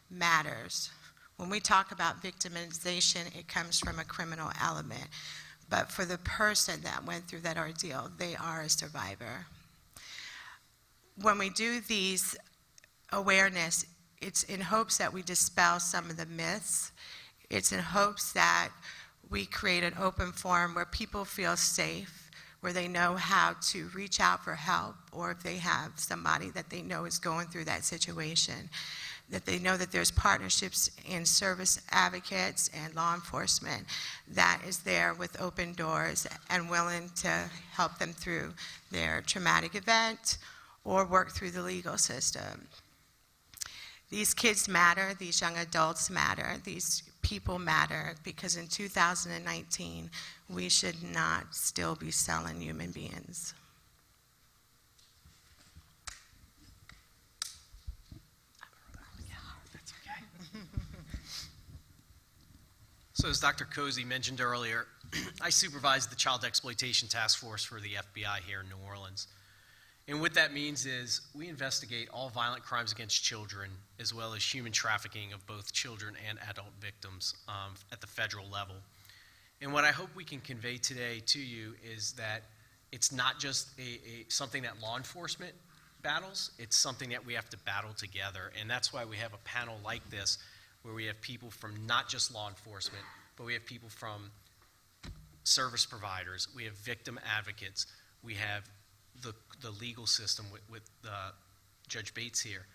matters. When we talk about victimization, it comes from a criminal element. But for the person that went through that ordeal, they are a survivor. When we do these awareness, it's in hopes that we dispel some of the myths. It's in hopes that we create an open forum where people feel safe, where they know how to reach out for help, or if they have somebody that they know is going through that situation, that they know that there's partnerships in service advocates and law enforcement that is there with open doors and willing to help them through their traumatic event or work through the legal system. These kids matter, these young adults matter, these people matter, because in 2019, we should not still be selling human beings. So as Dr. Cozy mentioned earlier, I supervise the Child Exploitation Task Force for the FBI here in New Orleans. And what that means is we investigate all violent crimes against children, as well as human trafficking of both children and adult victims at the federal level. And what I hope we can convey today to you is that it's not just something that law enforcement battles, it's something that we have to battle together. And that's why we have a panel like this, where we have people from not just law enforcement, but we have people from service providers, we have victim advocates, we have the legal system with Judge Bates here.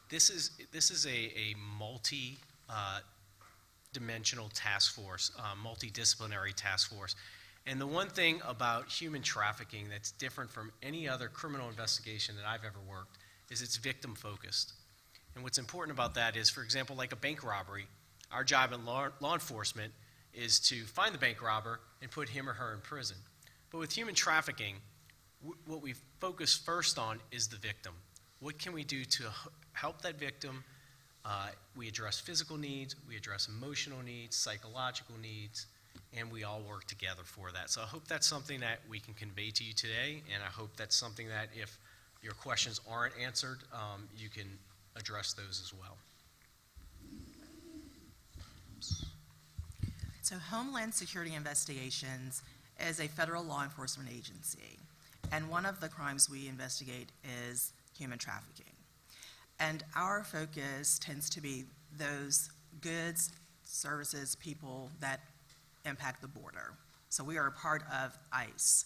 This is a multi-dimensional task force, multidisciplinary task force. And the one thing about human trafficking that's different from any other criminal investigation that I've ever worked is it's victim focused. And what's important about that is, for example, like a bank robbery, our job in law enforcement is to find the bank robber and put him or her in prison. But with human trafficking, what we focus first on is the victim. What can we do to help that victim? We address physical needs, we address emotional needs, psychological needs, and we all work together for that. So I hope that's something that we can convey to you today, and I hope that's something that if your questions aren't answered, you can address those as well. So Homeland Security Investigations is a federal law enforcement agency, and one of the crimes we investigate is human trafficking. And our focus tends to be those goods, services, people that impact the border. So we are a part of ICE.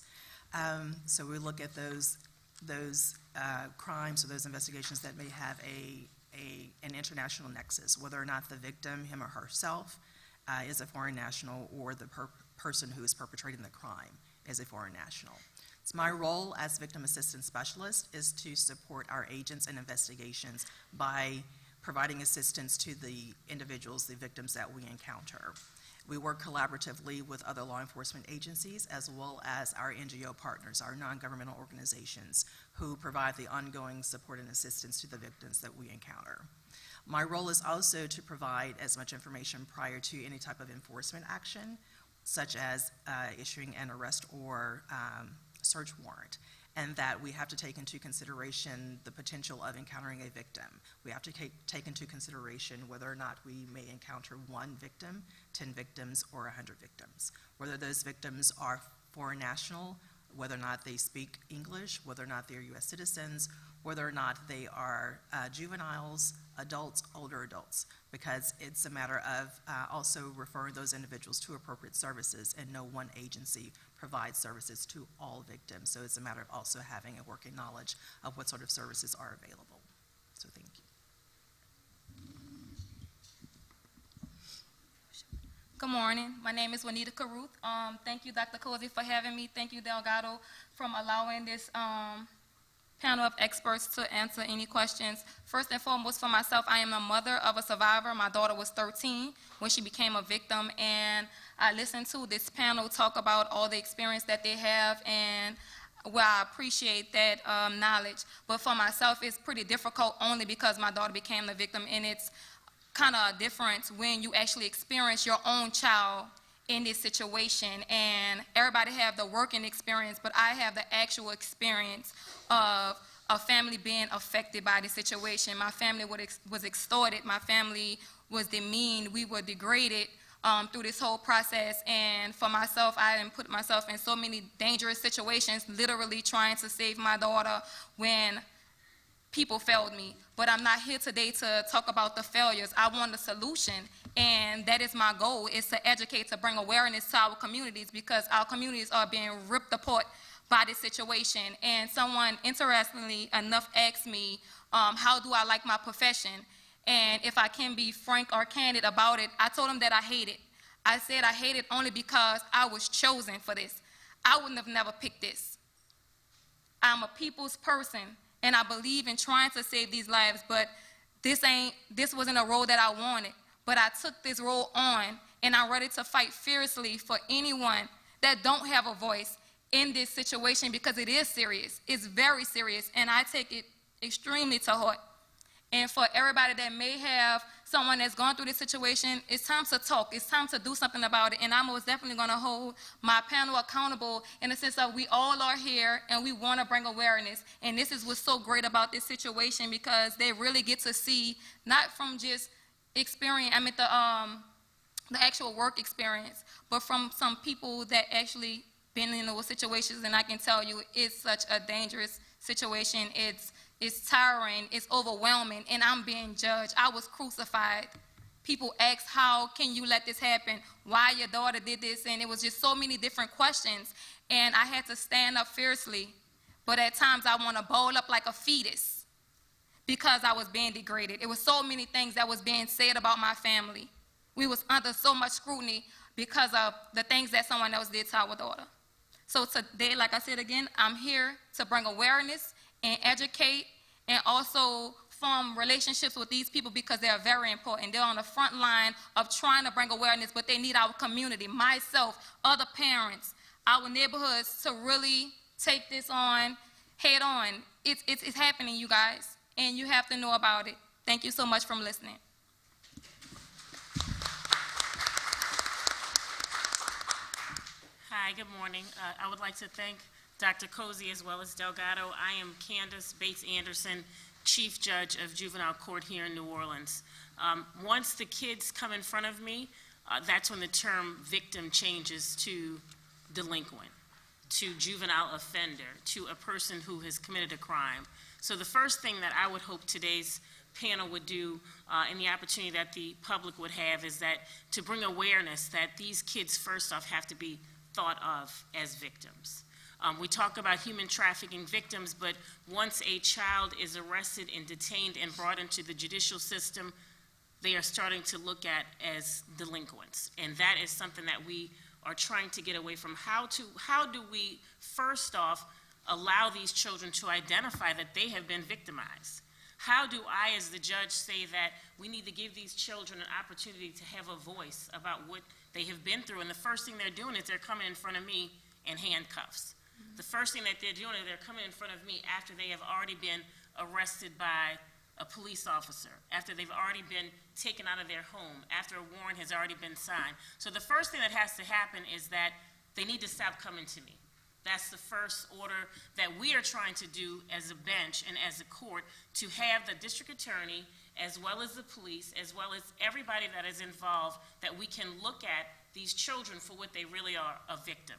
So we look at those crimes or those investigations that may have an international nexus, whether or not the victim, him or herself, is a foreign national, or the person who is perpetrating the crime is a foreign national. So my role as victim assistance specialist is to support our agents in investigations by providing assistance to the individuals, the victims that we encounter. We work collaboratively with other law enforcement agencies as well as our NGO partners, our non-governmental organizations, who provide the ongoing support and assistance to the victims that we encounter. My role is also to provide as much information prior to any type of enforcement action, such as issuing an arrest or search warrant. and that we have to take into consideration the potential of encountering a victim. We have to take into consideration whether or not we may encounter 1 victim, 10 victims, or 100 victims. Whether those victims are foreign national, whether or not they speak English, whether or not they're U.S. citizens, whether or not they are juveniles, adults, older adults, because it's a matter of also referring those individuals to appropriate services, and no one agency provides services to all victims. So it's a matter of also having a working knowledge of what sort of services are available. So thank you. Good morning. My name is Juanita Carruth. Thank you, Dr. Cozy, for having me. Thank you, Delgado, for allowing this panel of experts to answer any questions. First and foremost, for myself, I am a mother of a survivor. My daughter was 13 when she became a victim, and I listened to this panel talk about all the experience that they have, and well, I appreciate that knowledge. But for myself, it's pretty difficult only because my daughter became the victim, and it's kind of a difference when you actually experience your own child in this situation. And everybody have the working experience, but I have the actual experience of a family being affected by the situation. My family was extorted. My family was demeaned. We were degraded through this whole process. And for myself, I didn't put myself in so many dangerous situations, literally trying to save my daughter when people failed me. But I'm not here today to talk about the failures. I want a solution, and that is my goal, is to educate, to bring awareness to our communities, because our communities are being ripped apart by this situation. And someone, interestingly enough, asked me, how do I like my profession? And if I can be frank or candid about it, I told them that I hate it. I said I hate it only because I was chosen for this. I wouldn't have never picked this. I'm a people's person, and I believe in trying to save these lives, but this wasn't a role that I wanted. But I took this role on, and I'm ready to fight fiercely for anyone that don't have a voice in this situation, because it is serious. It's very serious, and I take it extremely to heart. And for everybody that may have someone that's gone through this situation, it's time to talk. It's time to do something about it. And I'm most definitely going to hold my panel accountable in the sense of we all are here and we want to bring awareness. And this is what's so great about this situation, because they really get to see, not from just experience, the actual work experience, but from some people that actually been in those situations. And I can tell you, it's such a dangerous situation. It's tiring, it's overwhelming, and I'm being judged. I was crucified. People asked, how can you let this happen? Why your daughter did this? And it was just so many different questions, and I had to stand up fiercely. But at times I want to bowl up like a fetus because I was being degraded. It was so many things that was being said about my family. We was under so much scrutiny because of the things that someone else did to our daughter. So today, like I said again, I'm here to bring awareness and educate, and also form relationships with these people, because they are very important. They're on the front line of trying to bring awareness, but they need our community, myself, other parents, our neighborhoods to really take this on head on. It's happening, you guys, and you have to know about it. Thank you so much for listening. Hi, good morning. I would like to thank Dr. Cozy as well as Delgado. I am Candice Bates Anderson, Chief Judge of Juvenile Court here in New Orleans. Once the kids come in front of me, that's when the term victim changes to delinquent, to juvenile offender, to a person who has committed a crime. So the first thing that I would hope today's panel would do, and the opportunity that the public would have, is that to bring awareness that these kids first off have to be thought of as victims. We talk about human trafficking victims, but once a child is arrested and detained and brought into the judicial system, they are starting to look at as delinquents. And that is something that we are trying to get away from. How do we first off allow these children to identify that they have been victimized? How do I, as the judge, say that we need to give these children an opportunity to have a voice about what they have been through? And the first thing they're doing is they're coming in front of me in handcuffs. The first thing that they're doing is they're coming in front of me after they have already been arrested by a police officer, after they've already been taken out of their home, after a warrant has already been signed. So the first thing that has to happen is that they need to stop coming to me. That's the first order that we are trying to do as a bench and as a court, to have the district attorney, as well as the police, as well as everybody that is involved, that we can look at these children for what they really are, a victim.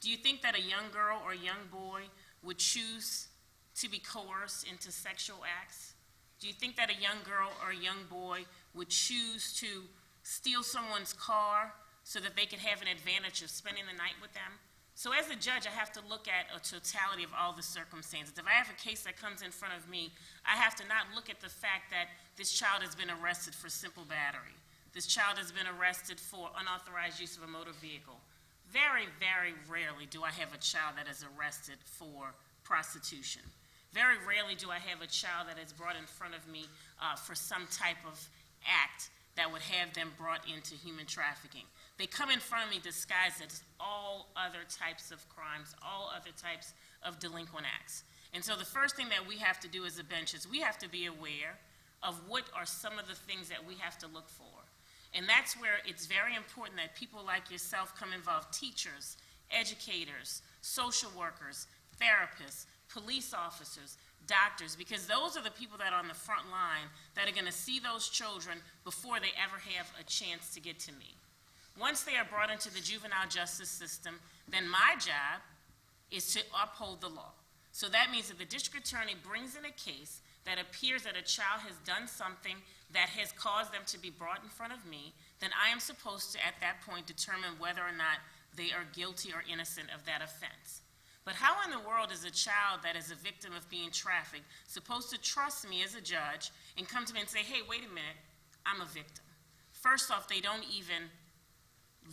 Do you think that a young girl or a young boy would choose to be coerced into sexual acts? Do you think that a young girl or a young boy would choose to steal someone's car so that they could have an advantage of spending the night with them? So as a judge, I have to look at a totality of all the circumstances. If I have a case that comes in front of me, I have to not look at the fact that this child has been arrested for simple battery. This child has been arrested for unauthorized use of a motor vehicle. Very, very rarely do I have a child that is arrested for prostitution. Very rarely do I have a child that is brought in front of me for some type of act that would have them brought into human trafficking. They come in front of me disguised as all other types of crimes, all other types of delinquent acts. And so the first thing that we have to do as a bench is we have to be aware of what are some of the things that we have to look for. And that's where it's very important that people like yourself come involved, teachers, educators, social workers, therapists, police officers, doctors, because those are the people that are on the front line that are going to see those children before they ever have a chance to get to me. Once they are brought into the juvenile justice system, then my job is to uphold the law. So that means that the district attorney brings in a case that appears that a child has done something that has caused them to be brought in front of me, then I am supposed to, at that point, determine whether or not they are guilty or innocent of that offense. But how in the world is a child that is a victim of being trafficked supposed to trust me as a judge and come to me and say, hey, wait a minute, I'm a victim? First off, they don't even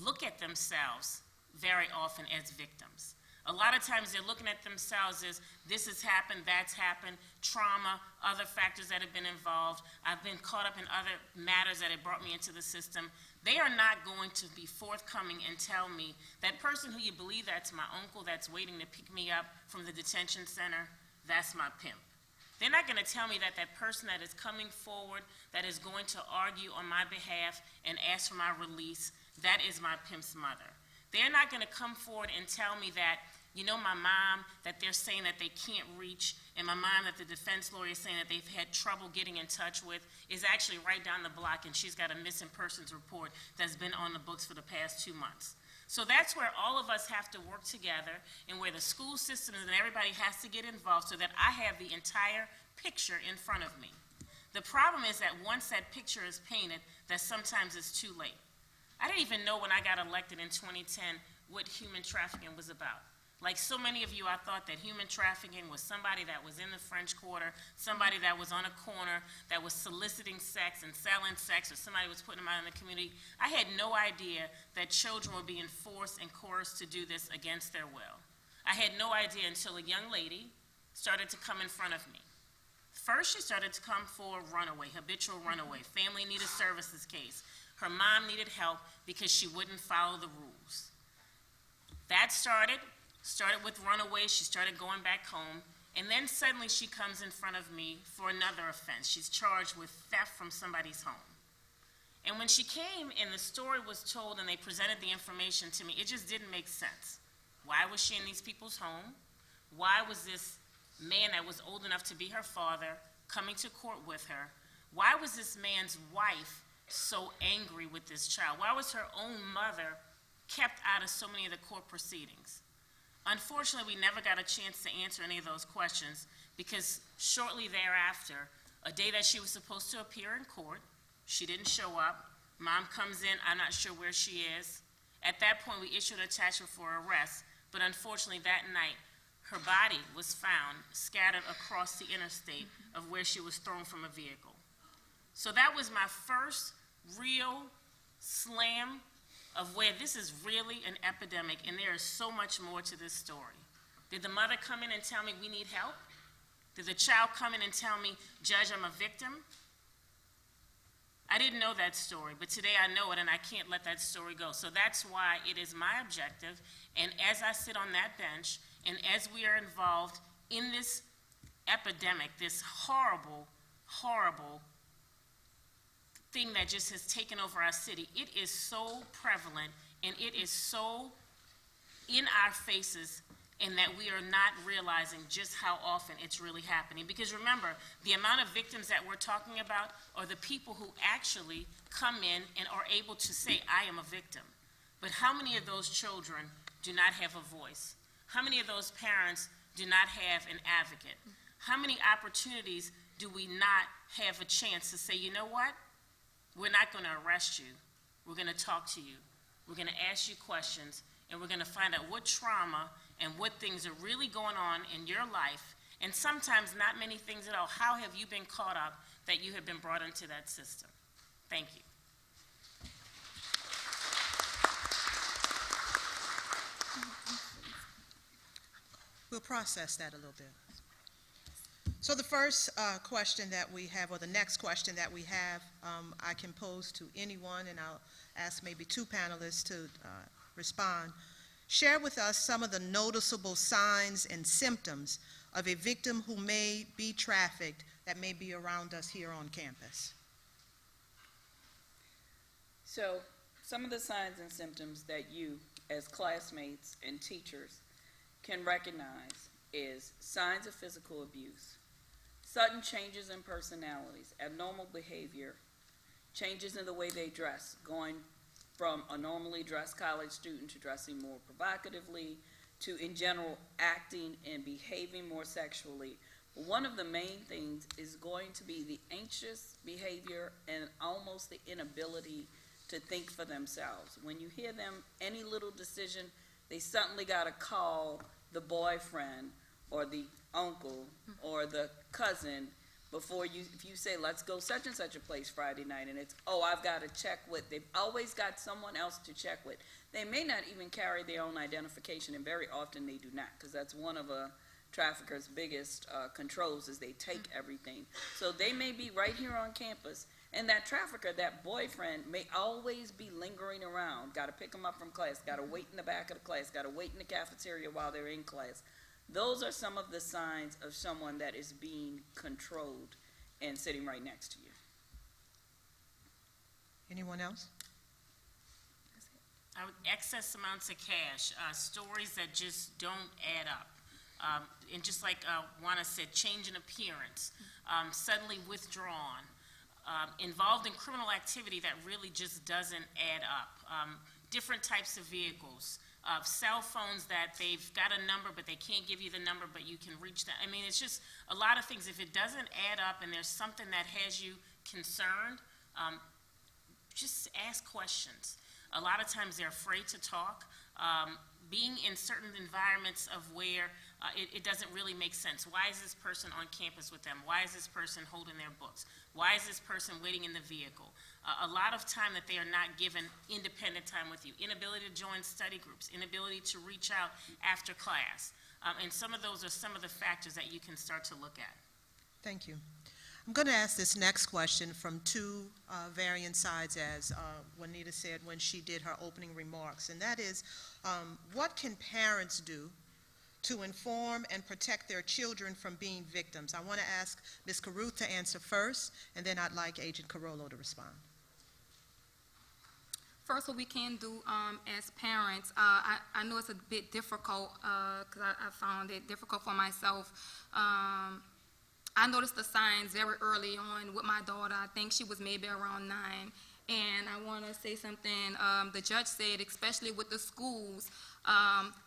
look at themselves very often as victims. A lot of times they're looking at themselves as this has happened, that's happened, trauma, other factors that have been involved. I've been caught up in other matters that have brought me into the system. They are not going to be forthcoming and tell me that person who you believe that's my uncle that's waiting to pick me up from the detention center, that's my pimp. They're not going to tell me that that person that is coming forward, that is going to argue on my behalf and ask for my release, that is my pimp's mother. They're not going to come forward and tell me that, you know, my mom that they're saying that they can't reach, and my mom that the defense lawyer is saying that they've had trouble getting in touch with is actually right down the block, and she's got a missing persons report that's been on the books for the past 2 months. So that's where all of us have to work together, and where the school system and everybody has to get involved so that I have the entire picture in front of me. The problem is that once that picture is painted, that sometimes it's too late. I didn't even know when I got elected in 2010 what human trafficking was about. Like so many of you, I thought that human trafficking was somebody that was in the French Quarter, somebody that was on a corner, that was soliciting sex and selling sex, or somebody was putting them out in the community. I had no idea that children were being forced and coerced to do this against their will. I had no idea until a young lady started to come in front of me. First, she started to come for runaway, habitual runaway, family needed services case. Her mom needed help because she wouldn't follow the rules. That started with runaway. She started going back home, and then suddenly she comes in front of me for another offense. She's charged with theft from somebody's home. And when she came and the story was told and they presented the information to me, it just didn't make sense. Why was she in these people's home? Why was this man that was old enough to be her father coming to court with her? Why was this man's wife so angry with this child? Why was her own mother kept out of so many of the court proceedings? Unfortunately, we never got a chance to answer any of those questions because shortly thereafter, a day that she was supposed to appear in court, she didn't show up. Mom comes in, I'm not sure where she is. At that point, we issued an attachment for arrest, but unfortunately that night, her body was found scattered across the interstate of where she was thrown from a vehicle. So that was my first real slam of where this is really an epidemic, and there is so much more to this story. Did the mother come in and tell me we need help? Did the child come in and tell me, Judge, I'm a victim? I didn't know that story, but today I know it, and I can't let that story go. So that's why it is my objective, and as I sit on that bench, and as we are involved in this epidemic, this horrible, horrible thing that just has taken over our city, it is so prevalent and it is so in our faces and that we are not realizing just how often it's really happening. Because remember, the amount of victims that we're talking about are the people who actually come in and are able to say, I am a victim. But how many of those children do not have a voice? How many of those parents do not have an advocate? How many opportunities do we not have a chance to say, you know what? We're not going to arrest you. We're going to talk to you. We're going to ask you questions, and we're going to find out what trauma and what things are really going on in your life, and sometimes not many things at all. How have you been caught up that you have been brought into that system? Thank you. We'll process that a little bit. So the first question that we have, or the next question that we have, I can pose to anyone, and I'll ask maybe two panelists to respond. Share with us some of the noticeable signs and symptoms of a victim who may be trafficked that may be around us here on campus. So, some of the signs and symptoms that you, as classmates and teachers, can recognize is signs of physical abuse, sudden changes in personalities, abnormal behavior, changes in the way they dress, going from a normally dressed college student to dressing more provocatively, to in general acting and behaving more sexually. One of the main things is going to be the anxious behavior and almost the inability to think for themselves. When you hear them, any little decision, they suddenly got to call the boyfriend or the uncle or the cousin before you, if you say, let's go such and such a place Friday night, and it's, oh, I've got to check with, they've always got someone else to check with. They may not even carry their own identification, and very often they do not, because that's one of a trafficker's biggest controls, is they take everything. So they may be right here on campus, and that trafficker, that boyfriend, may always be lingering around. Got to pick them up from class, got to wait in the back of the class, got to wait in the cafeteria while they're in class. Those are some of the signs of someone that is being controlled and sitting right next to you. Anyone else? Excess amounts of cash, stories that just don't add up. And just like Juana said, change in appearance, suddenly withdrawn, involved in criminal activity that really just doesn't add up. Different types of vehicles, cell phones that they've got a number but they can't give you the number but you can reach that. I mean, it's just a lot of things. If it doesn't add up and there's something that has you concerned, just ask questions. A lot of times they're afraid to talk. Being in certain environments of where it doesn't really make sense. Why is this person on campus with them? Why is this person holding their books? Why is this person waiting in the vehicle? A lot of time that they are not given independent time with you. Inability to join study groups, inability to reach out after class. And some of those are some of the factors that you can start to look at. Thank you. I'm going to ask this next question from two varying sides, as Juanita said when she did her opening remarks, and that is, what can parents do to inform and protect their children from being victims? I want to ask Ms. Carruth to answer first, and then I'd like Agent Carollo to respond. First, what we can do as parents, I know it's a bit difficult because I found it difficult for myself. I noticed the signs very early on with my daughter. I think she was maybe around 9. And I want to say something the judge said, especially with the schools.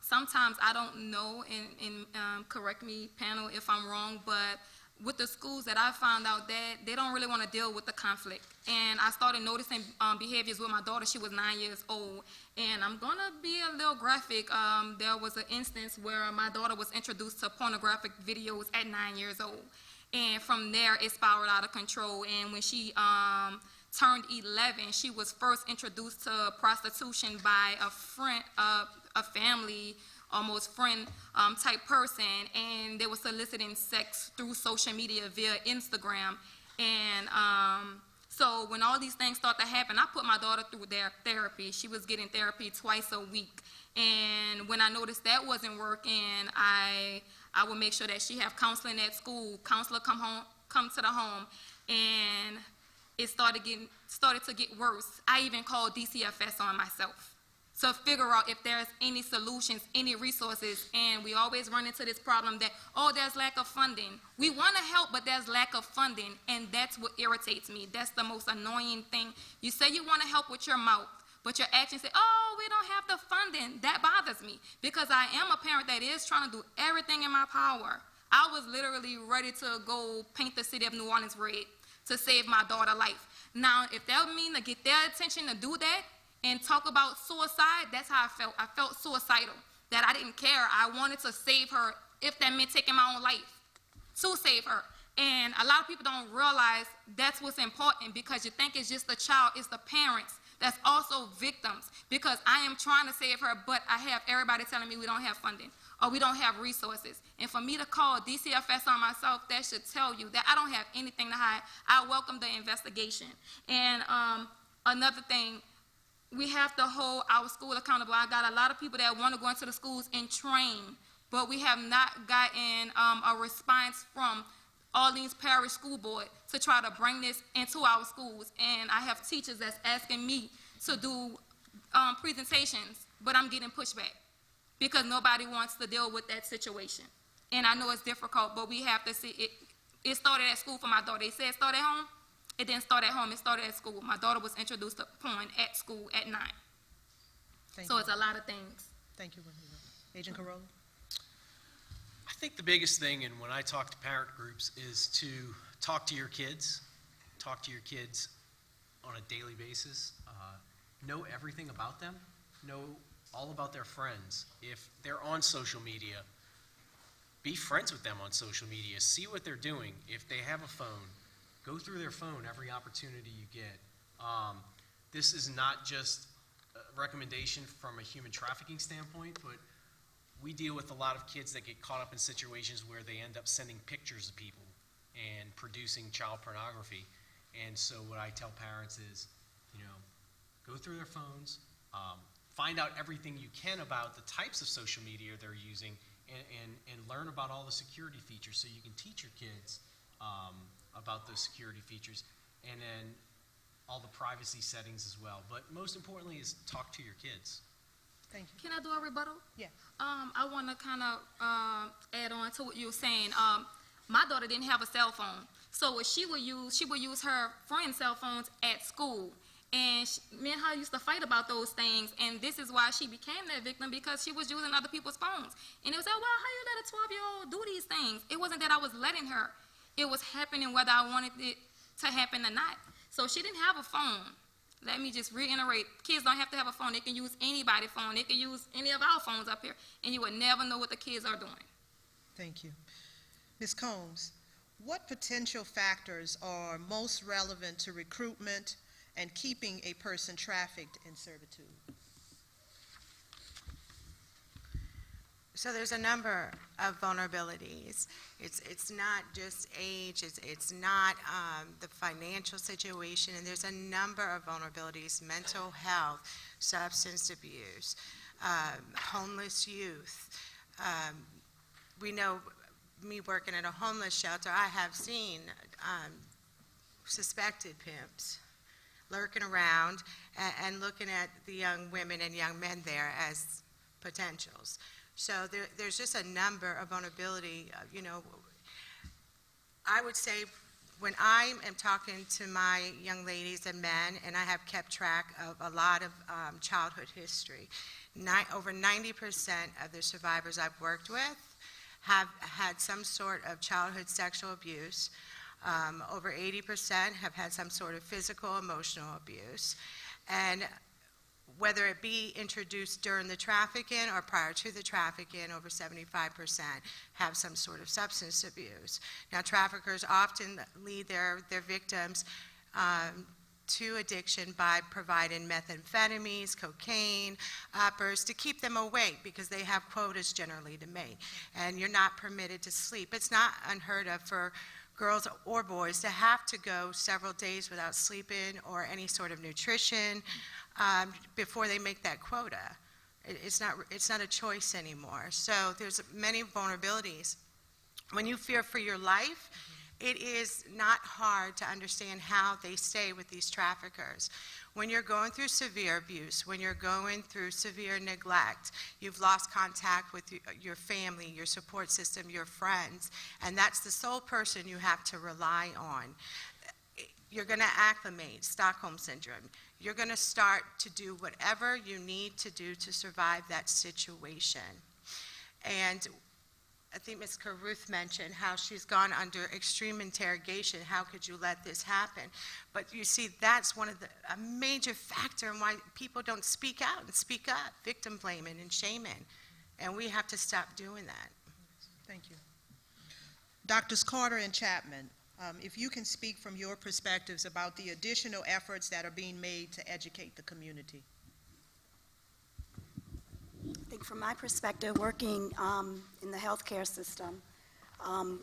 Sometimes I don't know, and correct me, panel, if I'm wrong, but with the schools that I found out that they don't really want to deal with the conflict. And I started noticing behaviors with my daughter. She was 9 years old. And I'm going to be a little graphic. There was an instance where my daughter was introduced to pornographic videos at 9 years old. And from there, it spiraled out of control. And when she turned 11, she was first introduced to prostitution by a friend, a family, almost friend type person, and they were soliciting sex through social media via Instagram. And so when all these things start to happen, I put my daughter through their therapy. She was getting therapy twice a week. And when I noticed that wasn't working, I would make sure that she have counseling at school. Counselor come to the home, and it started to get worse. I even called DCFS on myself to figure out if there's any solutions, any resources, and we always run into this problem that, oh, there's lack of funding. We want to help, but there's lack of funding, and that's what irritates me. That's the most annoying thing. You say you want to help with your mouth, but your actions say, oh, we don't have the funding. That bothers me, because I am a parent that is trying to do everything in my power. I was literally ready to go paint the city of New Orleans red to save my daughter's life. Now, if that would mean to get their attention to do that, and talk about suicide, that's how I felt. I felt suicidal, that I didn't care. I wanted to save her, if that meant taking my own life, to save her. And a lot of people don't realize that's what's important, because you think it's just the child, it's the parents that's also victims, because I am trying to save her, but I have everybody telling me we don't have funding or we don't have resources. And for me to call DCFS on myself, that should tell you that I don't have anything to hide. I welcome the investigation. And another thing, we have to hold our school accountable. I got a lot of people that want to go into the schools and train, but we have not gotten a response from Orleans Parish School Board to try to bring this into our schools. And I have teachers that's asking me to do presentations, but I'm getting pushback because nobody wants to deal with that situation. And I know it's difficult, but we have to see it. It started at school for my daughter. They said it started at home. It didn't start at home, it started at school. My daughter was introduced to porn at school at 9. So it's a lot of things. Thank you, Juanita. Agent Carruth? I think the biggest thing, and when I talk to parent groups, is to talk to your kids on a daily basis, know everything about them, know all about their friends. If they're on social media, be friends with them on social media, see what they're doing. If they have a phone, go through their phone every opportunity you get. This is not just a recommendation from a human trafficking standpoint, but we deal with a lot of kids that get caught up in situations where they end up sending pictures of people and producing child pornography. And so what I tell parents is, go through their phones, find out everything you can about the types of social media they're using, and learn about all the security features so you can teach your kids about those security features, and then all the privacy settings as well. But most importantly is talk to your kids. Thank you. Can I do a rebuttal? Yes. I want to kind of add on to what you were saying. My daughter didn't have a cell phone, so what she would use her friend's cell phones at school. And me and her used to fight about those things, and this is why she became that victim, because she was using other people's phones. And it was like, well, how you let a 12-year-old do these things? It wasn't that I was letting her. It was happening whether I wanted it to happen or not. So she didn't have a phone. Let me just reiterate, kids don't have to have a phone. They can use anybody's phone. They can use any of our phones up here, and you would never know what the kids are doing. Thank you. Ms. Combs, what potential factors are most relevant to recruitment and keeping a person trafficked in servitude? So there's a number of vulnerabilities. It's not just age, it's not the financial situation, and there's a number of vulnerabilities: mental health, substance abuse, homeless youth. We know, me working at a homeless shelter, I have seen suspected pimps lurking around and looking at the young women and young men there as potentials. So there's just a number of vulnerability. I would say when I am talking to my young ladies and men, and I have kept track of a lot of childhood history, over 90% of the survivors I've worked with have had some sort of childhood sexual abuse. Over 80% have had some sort of physical, emotional abuse. And whether it be introduced during the trafficking or prior to the trafficking, over 75% have some sort of substance abuse. Now, traffickers often lead their victims to addiction by providing methamphetamines, cocaine, uppers to keep them awake, because they have quotas generally to make. And you're not permitted to sleep. It's not unheard of for girls or boys to have to go several days without sleeping or any sort of nutrition before they make that quota. It's not a choice anymore. So there's many vulnerabilities. When you fear for your life it is not hard to understand how they stay with these traffickers. When you're going through severe abuse, when you're going through severe neglect, you've lost contact with your family, your support system, your friends, and that's the sole person you have to rely on. You're going to acclimate, Stockholm Syndrome. You're going to start to do whatever you need to do to survive that situation. And I think Ms. Carruth mentioned how she's gone under extreme interrogation. How could you let this happen? But you see, that's a major factor in why people don't speak out and speak up, victim blaming and shaming. And we have to stop doing that. Thank you. Drs. Carter and Chapman, if you can speak from your perspectives about the additional efforts that are being made to educate the community. I think from my perspective, working in the healthcare system,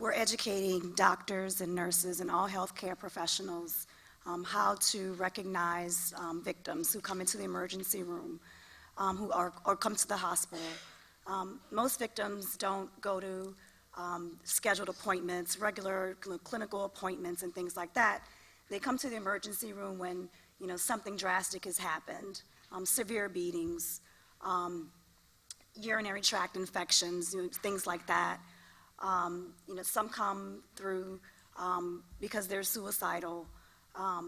we're educating doctors and nurses and all healthcare professionals how to recognize victims who come into the emergency room or come to the hospital. Most victims don't go to scheduled appointments, regular clinical appointments and things like that. They come to the emergency room when something drastic has happened, severe beatings, urinary tract infections, things like that. Some come through because they're suicidal,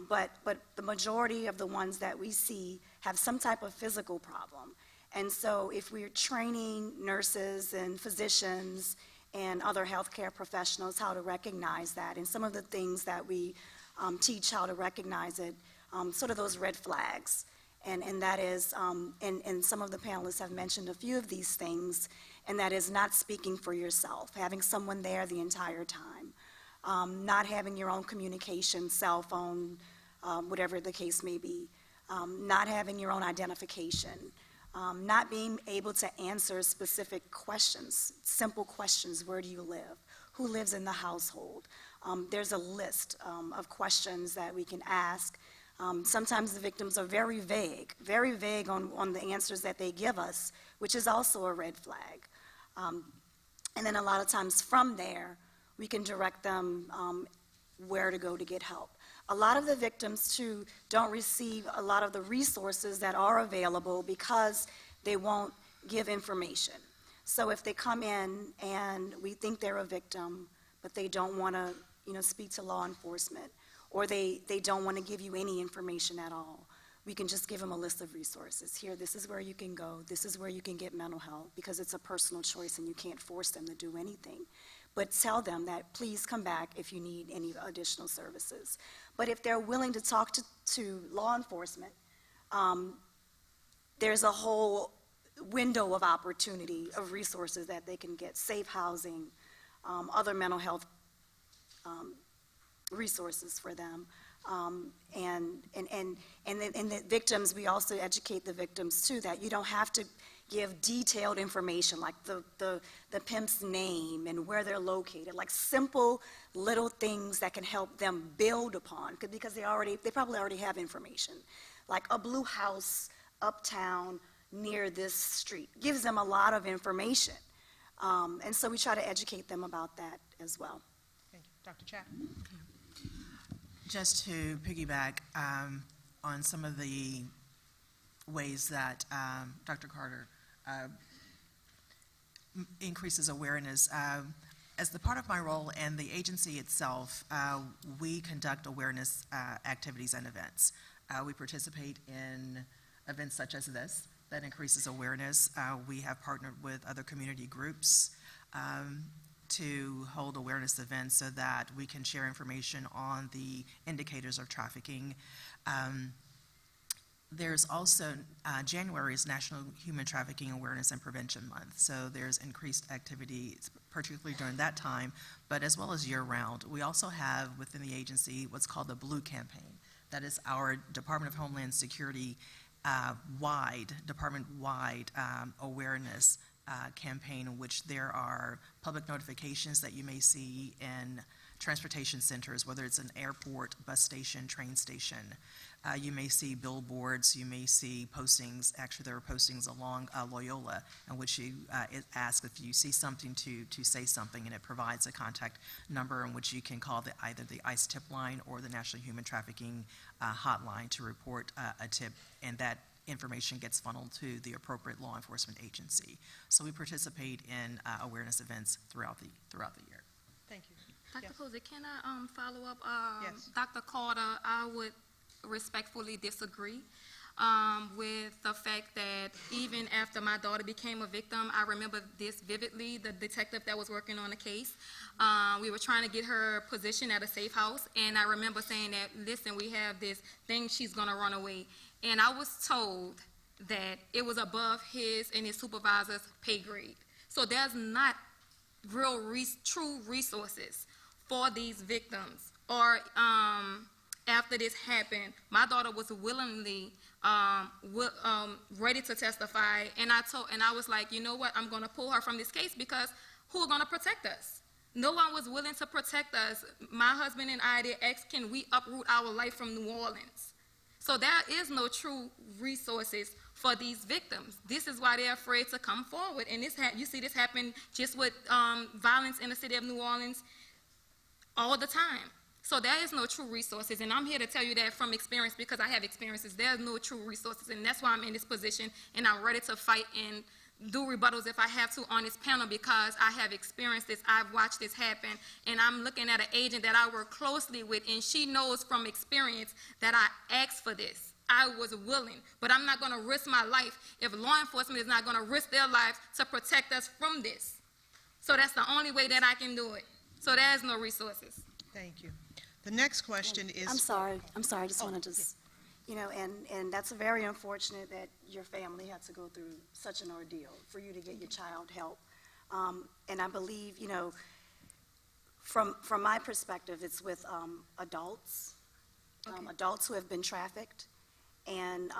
but the majority of the ones that we see have some type of physical problem. And so if we're training nurses and physicians and other healthcare professionals how to recognize that, and some of the things that we teach how to recognize it, sort of those red flags. And that is, and some of the panelists have mentioned a few of these things, and that is not speaking for yourself, having someone there the entire time, not having your own communication, cell phone, whatever the case may be, not having your own identification, not being able to answer specific questions, simple questions. Where do you live? Who lives in the household? There's a list of questions that we can ask. Sometimes the victims are very vague on the answers that they give us, which is also a red flag. And then a lot of times from there, we can direct them where to go to get help. A lot of the victims, too, don't receive a lot of the resources that are available because they won't give information. So if they come in and we think they're a victim, but they don't want to, speak to law enforcement, or they don't want to give you any information at all, we can just give them a list of resources. Here, this is where you can go. This is where you can get mental health, because it's a personal choice and you can't force them to do anything. But tell them that please come back if you need any additional services. But if they're willing to talk to law enforcement, there's a whole window of opportunity of resources that they can get: safe housing, other mental health resources for them. And the victims, we also educate the victims too, that you don't have to give detailed information like the pimp's name and where they're located, like simple little things that can help them build upon, because they probably already have information. Like a blue house uptown near this street gives them a lot of information. And so we try to educate them about that as well. Thank you. Dr. Chapman? Just to piggyback on some of the ways that Dr. Carter increases awareness. As the part of my role and the agency itself, we conduct awareness activities and events. We participate in events such as this that increases awareness. We have partnered with other community groups to hold awareness events so that we can share information on the indicators of trafficking. There's also, January is National Human Trafficking Awareness and Prevention Month, so there's increased activity, particularly during that time, but as well as year-round. We also have within the agency what's called the Blue Campaign. That is our Department of Homeland Security department-wide awareness campaign, in which there are public notifications that you may see in transportation centers, whether it's an airport, bus station, train station. You may see billboards, you may see postings. Actually, there are postings along Loyola in which you it asks if you see something to say something, and it provides a contact number in which you can call either the ICE tip line or the National Human Trafficking hotline to report a tip, and that information gets funneled to the appropriate law enforcement agency. So we participate in awareness events throughout the year. Thank you. Dr. Yes. Cozy, can I follow up? Yes. Dr. Carter, I would respectfully disagree with the fact that even after my daughter became a victim, I remember this vividly, the detective that was working on the case. We were trying to get her positioned at a safe house, and I remember saying that, listen, we have this thing, she's gonna run away. And I was told that it was above his and his supervisor's pay grade. So there's not real true resources for these victims. Or after this happened, my daughter was willingly ready to testify, and I was like, you know what, I'm gonna pull her from this case because who's gonna protect us? No one was willing to protect us. My husband and I did ask, can we uproot our life from New Orleans? So there is no true resources for these victims. This is why they're afraid to come forward. And you see this happen just with violence in the city of New Orleans all the time. So there is no true resources. And I'm here to tell you that from experience because I have experiences. There's no true resources. And that's why I'm in this position. And I'm ready to fight and do rebuttals if I have to on this panel because I have experienced this. I've watched this happen. And I'm looking at an agent that I work closely with, and she knows from experience that I asked for this. I was willing, but I'm not going to risk my life if law enforcement is not going to risk their lives to protect us from this. So that's the only way that I can do it. So there's no resources. Thank you. The next question is... I'm sorry, I just want to you know, and that's very unfortunate that your family had to go through such an ordeal for you to get your child help. And I believe, you know, from my perspective, it's with adults, adults who have been trafficked, and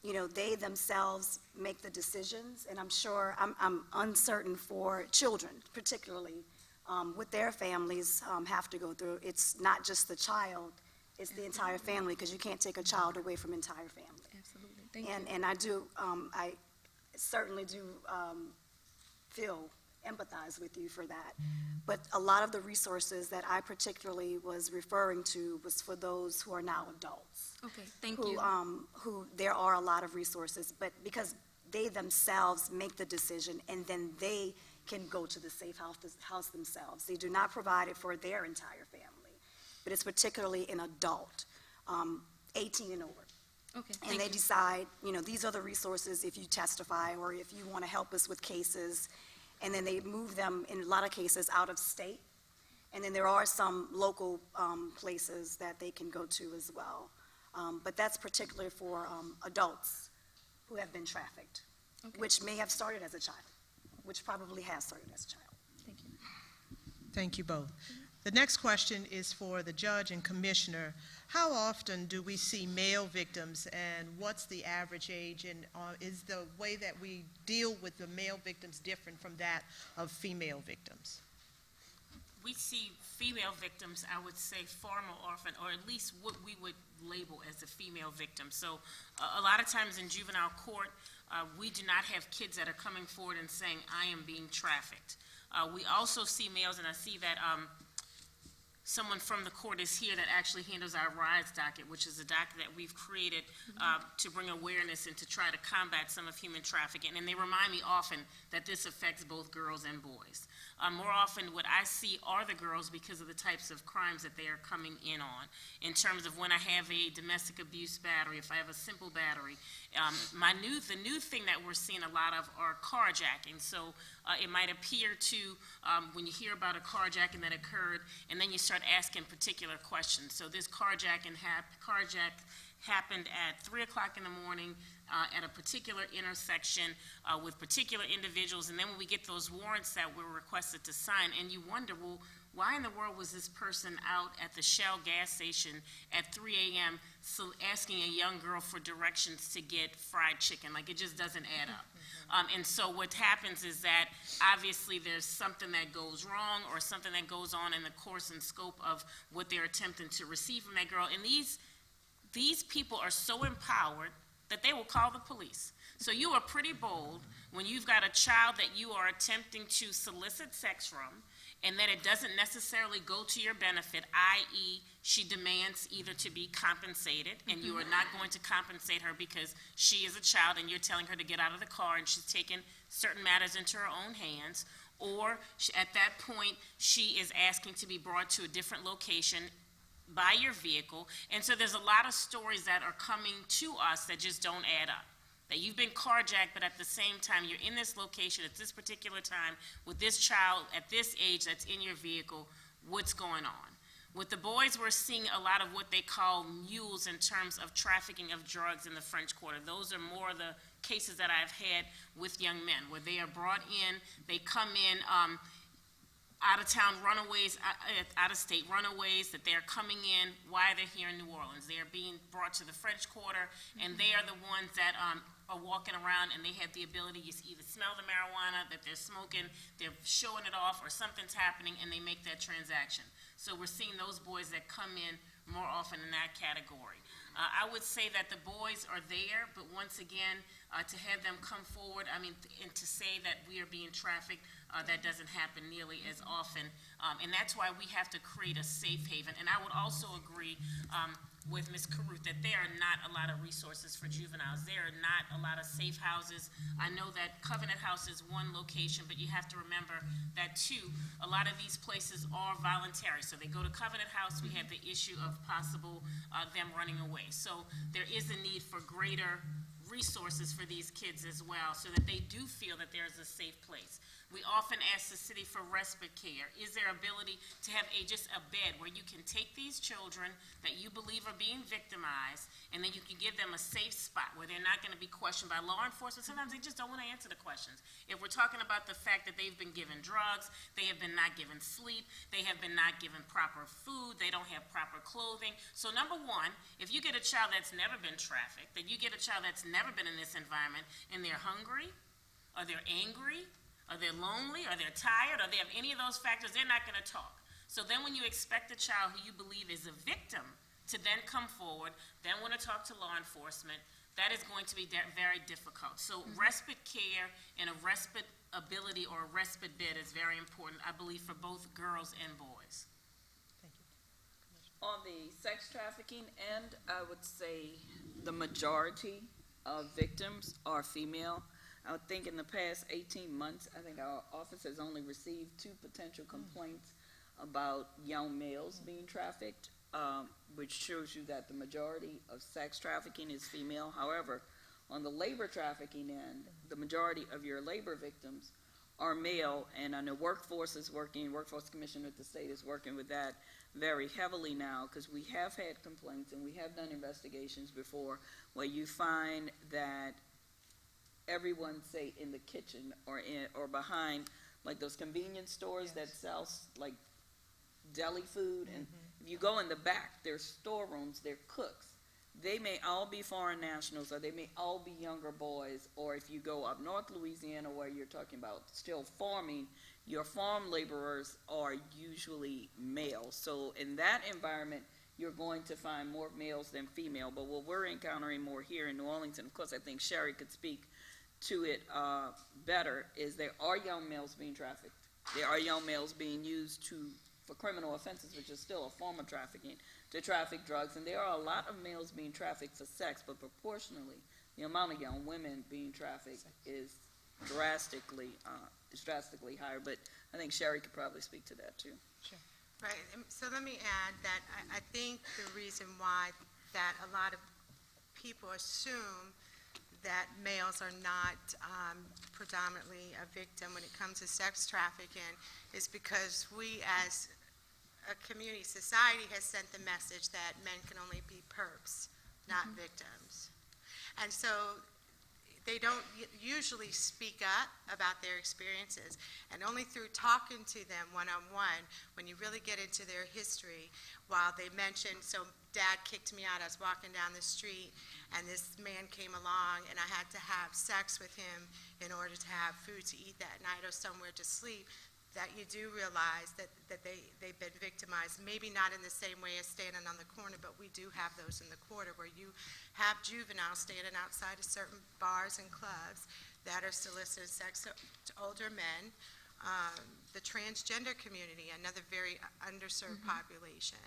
you know, they themselves make the decisions. And I'm sure I'm uncertain for children, particularly with their families have to go through. It's not just the child. It's the entire family, because you can't take a child away from entire family. Absolutely. Thank you. And I do, I certainly do empathize with you for that. But a lot of the resources that I particularly was referring to was for those who are now adults. Okay, thank you. Who there are a lot of resources, but because they themselves make the decision and then they can go to the safe house themselves. They do not provide it for their entire family. But it's particularly an adult, 18 and over. Okay, and they decide, you know, these are the resources if you testify or if you want to help us with cases. And then they move them, in a lot of cases, out of state. And then there are some local places that they can go to as well. But that's particularly for adults who have been trafficked, which may have started as a child, which probably has started as a child. Thank you. Thank you both. The next question is for the judge and commissioner. How often do we see male victims, and what's the average age, and is the way that we deal with the male victims different from that of female victims? We see female victims, I would say, far more often, or at least what we would label as a female victim. So a lot of times in juvenile court, we do not have kids that are coming forward and saying, I am being trafficked. We also see males, and I see that someone from the court is here that actually handles our RISE docket, which is a docket that we've created to bring awareness and to try to combat some of human trafficking. And they remind me often that this affects both girls and boys. More often what I see are the girls because of the types of crimes that they are coming in on. In terms of when I have a domestic abuse battery, if I have a simple battery, the new thing that we're seeing a lot of are carjacking. So it might appear to, when you hear about a carjacking that occurred, and then you start asking particular questions. So this carjack happened at 3 o'clock in the morning at a particular intersection with particular individuals, and then when we get those warrants that we're requested to sign, and you wonder, well, why in the world was this person out at the Shell gas station at 3 a.m. Asking a young girl for directions to get fried chicken? Like, it just doesn't add up. And so what happens is that obviously there's something that goes wrong or something that goes on in the course and scope of what they're attempting to receive from that girl. And these people are so empowered that they will call the police. So you are pretty bold when you've got a child that you are attempting to solicit sex from, and that it doesn't necessarily go to your benefit, i.e. she demands either to be compensated, and you are not going to compensate her because she is a child and you're telling her to get out of the car and she's taken certain matters into her own hands, or at that point she is asking to be brought to a different location by your vehicle. And so there's a lot of stories that are coming to us that just don't add up. That you've been carjacked, but at the same time, you're in this location at this particular time with this child at this age that's in your vehicle. What's going on? With the boys, we're seeing a lot of what they call mules in terms of trafficking of drugs in the French Quarter. Those are more the cases that I've had with young men, where they are brought in, they come in, out-of-town runaways, out-of-state runaways, that they're coming in while they're here in New Orleans. They are being brought to the French Quarter, and they are the ones that are walking around, and they have the ability to either smell the marijuana that they're smoking, they're showing it off, or something's happening, and they make that transaction. So we're seeing those boys that come in more often in that category. I would say that the boys are there, but once again, to have them come forward, and to say that we are being trafficked, that doesn't happen nearly as often. And that's why we have to create a safe haven. And I would also agree with Ms. Carruth that there are not a lot of resources for juveniles. There are not a lot of safe houses. I know that Covenant House is one location, but you have to remember that too, a lot of these places are voluntary. So they go to Covenant House, we have the issue of possible them running away. So there is a need for greater resources for these kids as well, so that they do feel that there is a safe place. We often ask the city for respite care. Is there ability to have just a bed where you can take these children that you believe are being victimized, and then you can give them a safe spot where they're not going to be questioned by law enforcement? Sometimes they just don't want to answer the questions. If we're talking about the fact that they've been given drugs, they have been not given sleep, they have been not given proper food, they don't have proper clothing. So number one, if you get a child that's never been trafficked, that you get a child that's never been in this environment, and they're hungry, or they're angry, or they're lonely, or they're tired, or they have any of those factors, they're not going to talk. So then when you expect a child who you believe is a victim to then come forward, then want to talk to law enforcement, that is going to be very difficult. So respite care and a respite ability or a respite bed is very important, I believe, for both girls and boys. On the sex trafficking end, I would say the majority of victims are female. I would think in the past 18 months, I think our office has only received 2 potential complaints about young males being trafficked, which shows you that the majority of sex trafficking is female. However, on the labor trafficking end, the majority of your labor victims are male, and I know Workforce Commission at the state is working with that very heavily now, because we have had complaints and we have done investigations before where you find that everyone, say, in the kitchen or behind like those convenience stores that sell like deli food, and if you go in the back, there's storerooms, they're cooks. They may all be foreign nationals, or they may all be younger boys, or if you go up North Louisiana where you're talking about still farming, your farm laborers are usually male. So in that environment, you're going to find more males than female. But what we're encountering more here in New Orleans, and of course I think Sherry could speak to it better, is there are young males being trafficked. There are young males being used for criminal offenses, which is still a form of trafficking, to traffic drugs. And there are a lot of males being trafficked for sex, but proportionally, the amount of young women being trafficked is drastically higher. But I think Sherry could probably speak to that too. Sure. Right. So let me add that I think the reason why that a lot of people assume that males are not predominantly a victim when it comes to sex trafficking is because we as a community society has sent the message that men can only be perps, not victims. And so they don't usually speak up about their experiences. And only through talking to them one-on-one, when you really get into their history, while they mentioned, so Dad kicked me out, I was walking down the street, and this man came along, and I had to have sex with him in order to have food to eat that night or somewhere to sleep, that you do realize that they've been victimized, maybe not in the same way as standing on the corner, but we do have those in the quarter where you have juveniles standing outside of certain bars and clubs that are soliciting sex to older men. The transgender community, another very underserved population.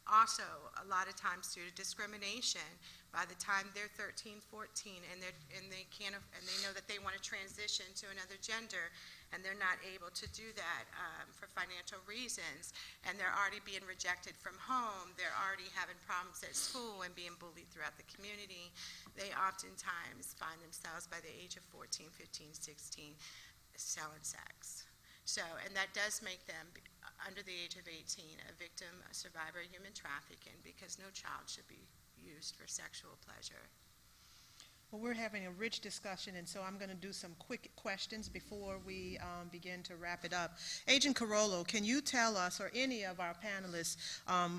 Also, a lot of times due to discrimination, by the time they're 13, 14, and they know that they want to transition to another gender, and they're not able to do that for financial reasons, and they're already being rejected from home, they're already having problems at school and being bullied throughout the community, they oftentimes find themselves by the age of 14, 15, 16, selling sex. So, and that does make them, under the age of 18, a victim, a survivor of human trafficking, because no child should be used for sexual pleasure. Well, we're having a rich discussion, and so I'm going to do some quick questions before we begin to wrap it up. Agent Carollo, can you tell us, or any of our panelists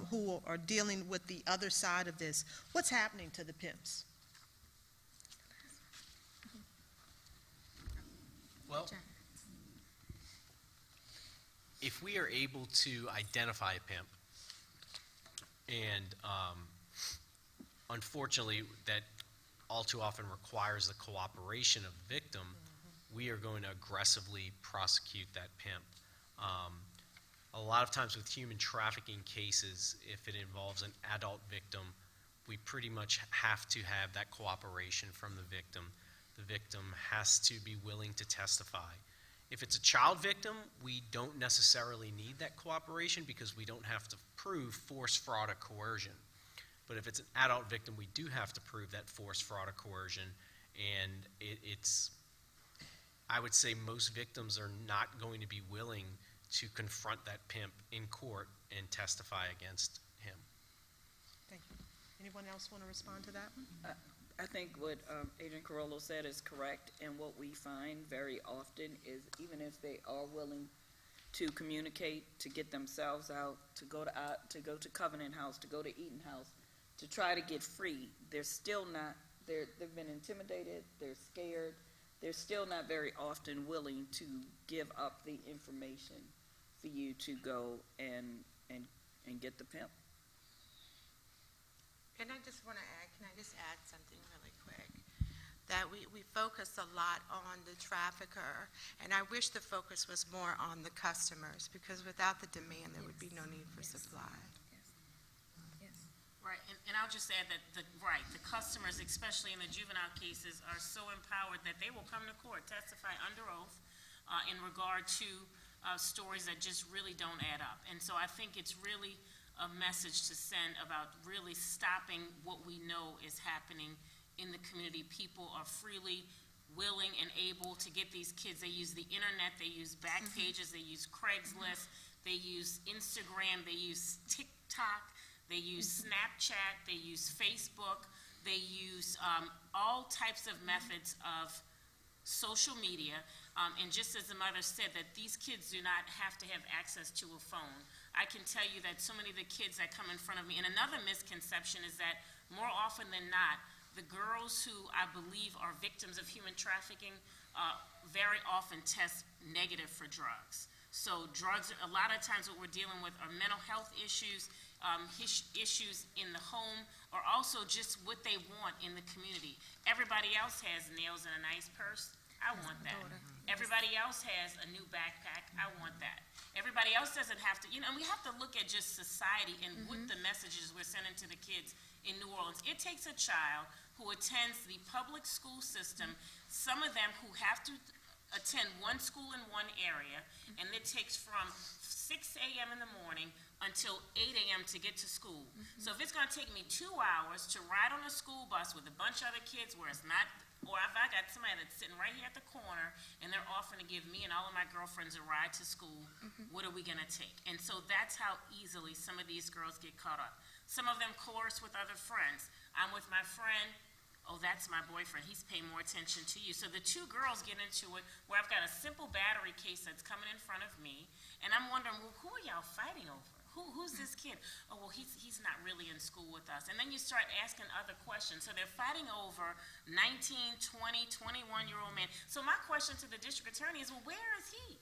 who are dealing with the other side of this, what's happening to the pimps? Well, if we are able to identify a pimp, and unfortunately that all too often requires the cooperation of the victim, we are going to aggressively prosecute that pimp. A lot of times with human trafficking cases, if it involves an adult victim, we pretty much have to have that cooperation from the victim. The victim has to be willing to testify. If it's a child victim, we don't necessarily need that cooperation because we don't have to prove force, fraud, or coercion. But if it's an adult victim, we do have to prove that force, fraud, or coercion, and I would say most victims are not going to be willing to confront that pimp in court and testify against him. Thank you. Anyone else want to respond to that one? I think what Agent Carollo said is correct, and what we find very often is even if they are willing to communicate, to get themselves out, to go to Covenant House, to go to Eaton House, to try to get free, they're still not, they've been intimidated, they're scared, they're still not very often willing to give up the information for you to go and get the pimp. And I just want to add, can I just add something really quick? That we focus a lot on the trafficker, and I wish the focus was more on the customers, because without the demand, there would be no need for supply. Right, and I'll just add that the customers, especially in the juvenile cases, are so empowered that they will come to court, testify under oath in regard to stories that just really don't add up. And so I think it's really a message to send about really stopping what we know is happening in the community. People are freely willing and able to get these kids. They use the internet, they use back pages, they use Craigslist, they use Instagram, they use TikTok, they use Snapchat, they use Facebook, they use all types of methods of social media. And just as the mother said, that these kids do not have to have access to a phone. I can tell you that so many of the kids that come in front of me, and another misconception is that more often than not, the girls who I believe are victims of human trafficking very often test negative for drugs. So drugs, a lot of times what we're dealing with are mental health issues, issues in the home, or also just what they want in the community. Everybody else has nails and a nice purse. I want that. Everybody else has a new backpack. I want that. Everybody else doesn't have to, and we have to look at just society and what the messages we're sending to the kids in New Orleans. It takes a child who attends the public school system, some of them who have to attend one school in one area, and it takes from 6 a.m. in the morning until 8 a.m. to get to school. So if it's going to take me 2 hours to ride on a school bus with a bunch of other kids where it's not, or if I got somebody that's sitting right here at the corner and they're offering to give me and all of my girlfriends a ride to school, what are we going to take? And so that's how easily some of these girls get caught up. Some of them coerce with other friends. I'm with my friend, oh, that's my boyfriend, he's paying more attention to you. So the two girls get into it where I've got a simple battery case that's coming in front of me, and I'm wondering, well, who are y'all fighting over? Who's this kid? Oh, well, he's not really in school with us. And then you start asking other questions. So they're fighting over 19, 20, 21-year-old man. So my question to the district attorney is, well, where is he?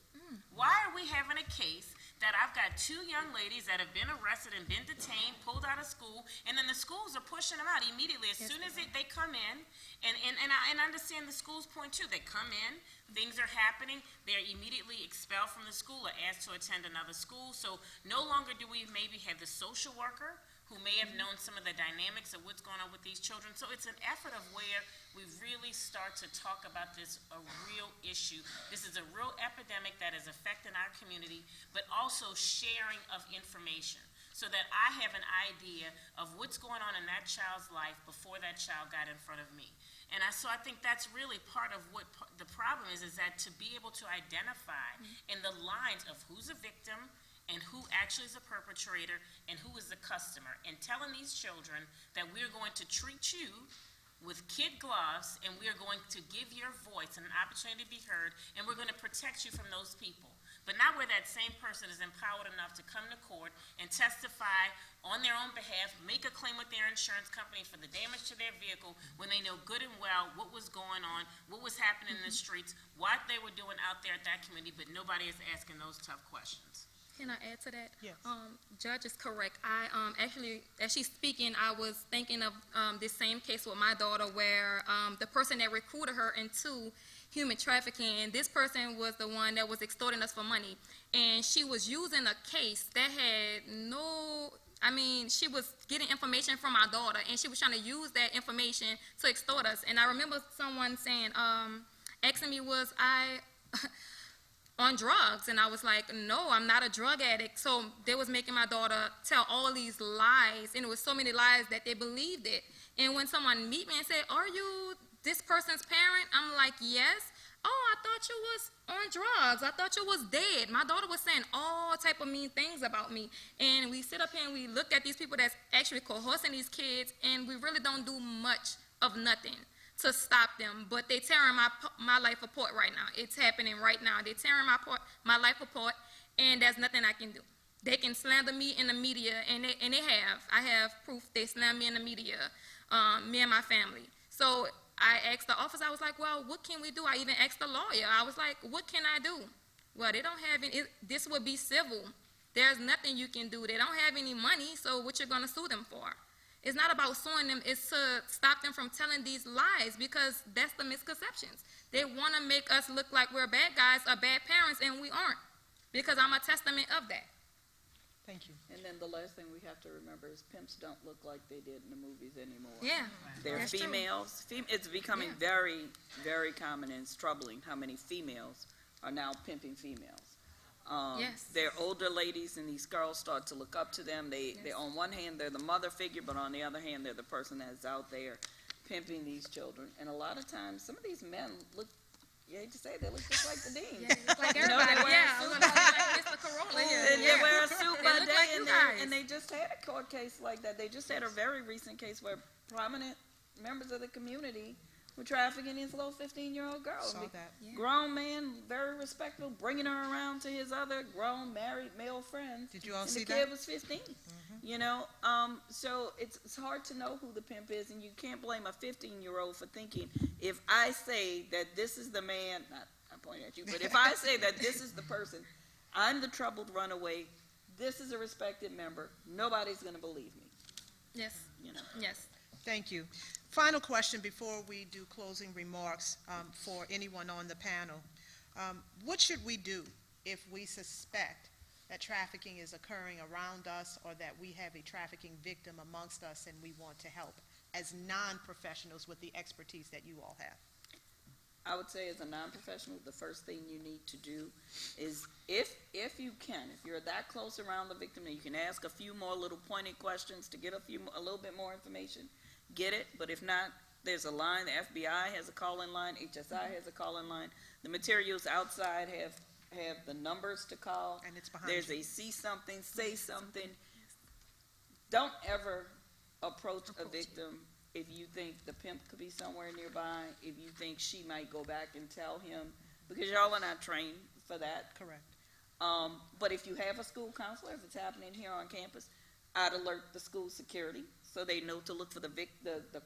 Why are we having a case that I've got two young ladies that have been arrested and been detained, pulled out of school, and then the schools are pushing them out immediately as soon as they come in, and I understand the school's point too. They come in, things are happening, they're immediately expelled from the school or asked to attend another school. So no longer do we maybe have the social worker who may have known some of the dynamics of what's going on with these children. So it's an effort of where we really start to talk about this, a real issue. This is a real epidemic that is affecting our community, but also sharing of information so that I have an idea of what's going on in that child's life before that child got in front of me. And so I think that's really part of what the problem is that to be able to identify in the lines of who's a victim and who actually is a perpetrator and who is the customer, and telling these children that we're going to treat you with kid gloves and we're going to give your voice an opportunity to be heard, and we're going to protect you from those people. But not where that same person is empowered enough to come to court and testify on their own behalf, make a claim with their insurance company for the damage to their vehicle when they know good and well what was going on, what was happening in the streets, what they were doing out there at that community, but nobody is asking those tough questions. Can I add to that? Yes. Judge is correct. I actually, as she's speaking, I was thinking of this same case with my daughter where the person that recruited her into human trafficking, and this person was the one that was extorting us for money. And she was using a case that had she was getting information from our daughter, and she was trying to use that information to extort us. And I remember someone saying, asking me, was I on drugs? And I was like, no, I'm not a drug addict. So they was making my daughter tell all these lies, and it was so many lies that they believed it. And when someone meet me and say, are you this person's parent? I'm like, yes. Oh, I thought you was on drugs. I thought you was dead. My daughter was saying all type of mean things about me. And we sit up here and we look at these people that's actually coercing these kids, and we really don't do much of nothing to stop them. But they tearing my life apart right now. It's happening right now. They're tearing my life apart, and there's nothing I can do. They can slander me in the media, and they have. I have proof they slammed me in the media, me and my family. So I asked the officer, I was like, well, what can we do? I even asked the lawyer. I was like, what can I do? Well, they don't have any, this would be civil. There's nothing you can do. They don't have any money, so what you're going to sue them for? It's not about suing them. It's to stop them from telling these lies, because that's the misconceptions. They want to make us look like we're bad guys or bad parents, and we aren't, because I'm a testament of that. Thank you. And then the last thing we have to remember is pimps don't look like they did in the movies anymore. Yeah, They're that's females. It's becoming very, very common, and it's troubling how many females are now pimping females. Yes. They're older ladies, and these girls start to look up to them. They're on one hand, they're the mother figure, but on the other hand, they're the person that's out there pimping these children. And a lot of times, some of these men look, you hate to say it, they look just like the dean. Yeah, look like everybody. Like Mr. Corolla. And they wear a suit by look day, like you guys. and they just had a court case like that. They just had a very recent case where prominent members of the community were trafficking these little 15-year-old girls. Saw that. Yeah. Grown man, very respectful, bringing her around to his other grown married male friends. Did you all and see the that? kid was 15. You know, so it's hard to know who the pimp is, and you can't blame a 15-year-old for thinking, if I say that this is the man, I'm pointing at you, but if I say that this is the person, I'm the troubled runaway, this is a respected member, nobody's going to believe me. Yes. You know. Yes. Thank you. Final question before we do closing remarks for anyone on the panel. What should we do if we suspect that trafficking is occurring around us, or that we have a trafficking victim amongst us and we want to help as non-professionals with the expertise that you all have? I would say, as a non-professional, the first thing you need to do is, if you can, if you're that close around the victim, then you can ask a few more little pointed questions to get a little bit more information. Get it, but if not, there's a line. The FBI has a call-in line. HSI has a call-in line. The materials outside have the numbers to call. And it's behind There's you. a see something, say something. Don't ever approach a victim if you think the pimp could be somewhere nearby, if you think she might go back and tell him, because y'all are not trained for that. Correct. But if you have a school counselor, if it's happening here on campus, I'd alert the school security so they know to look for the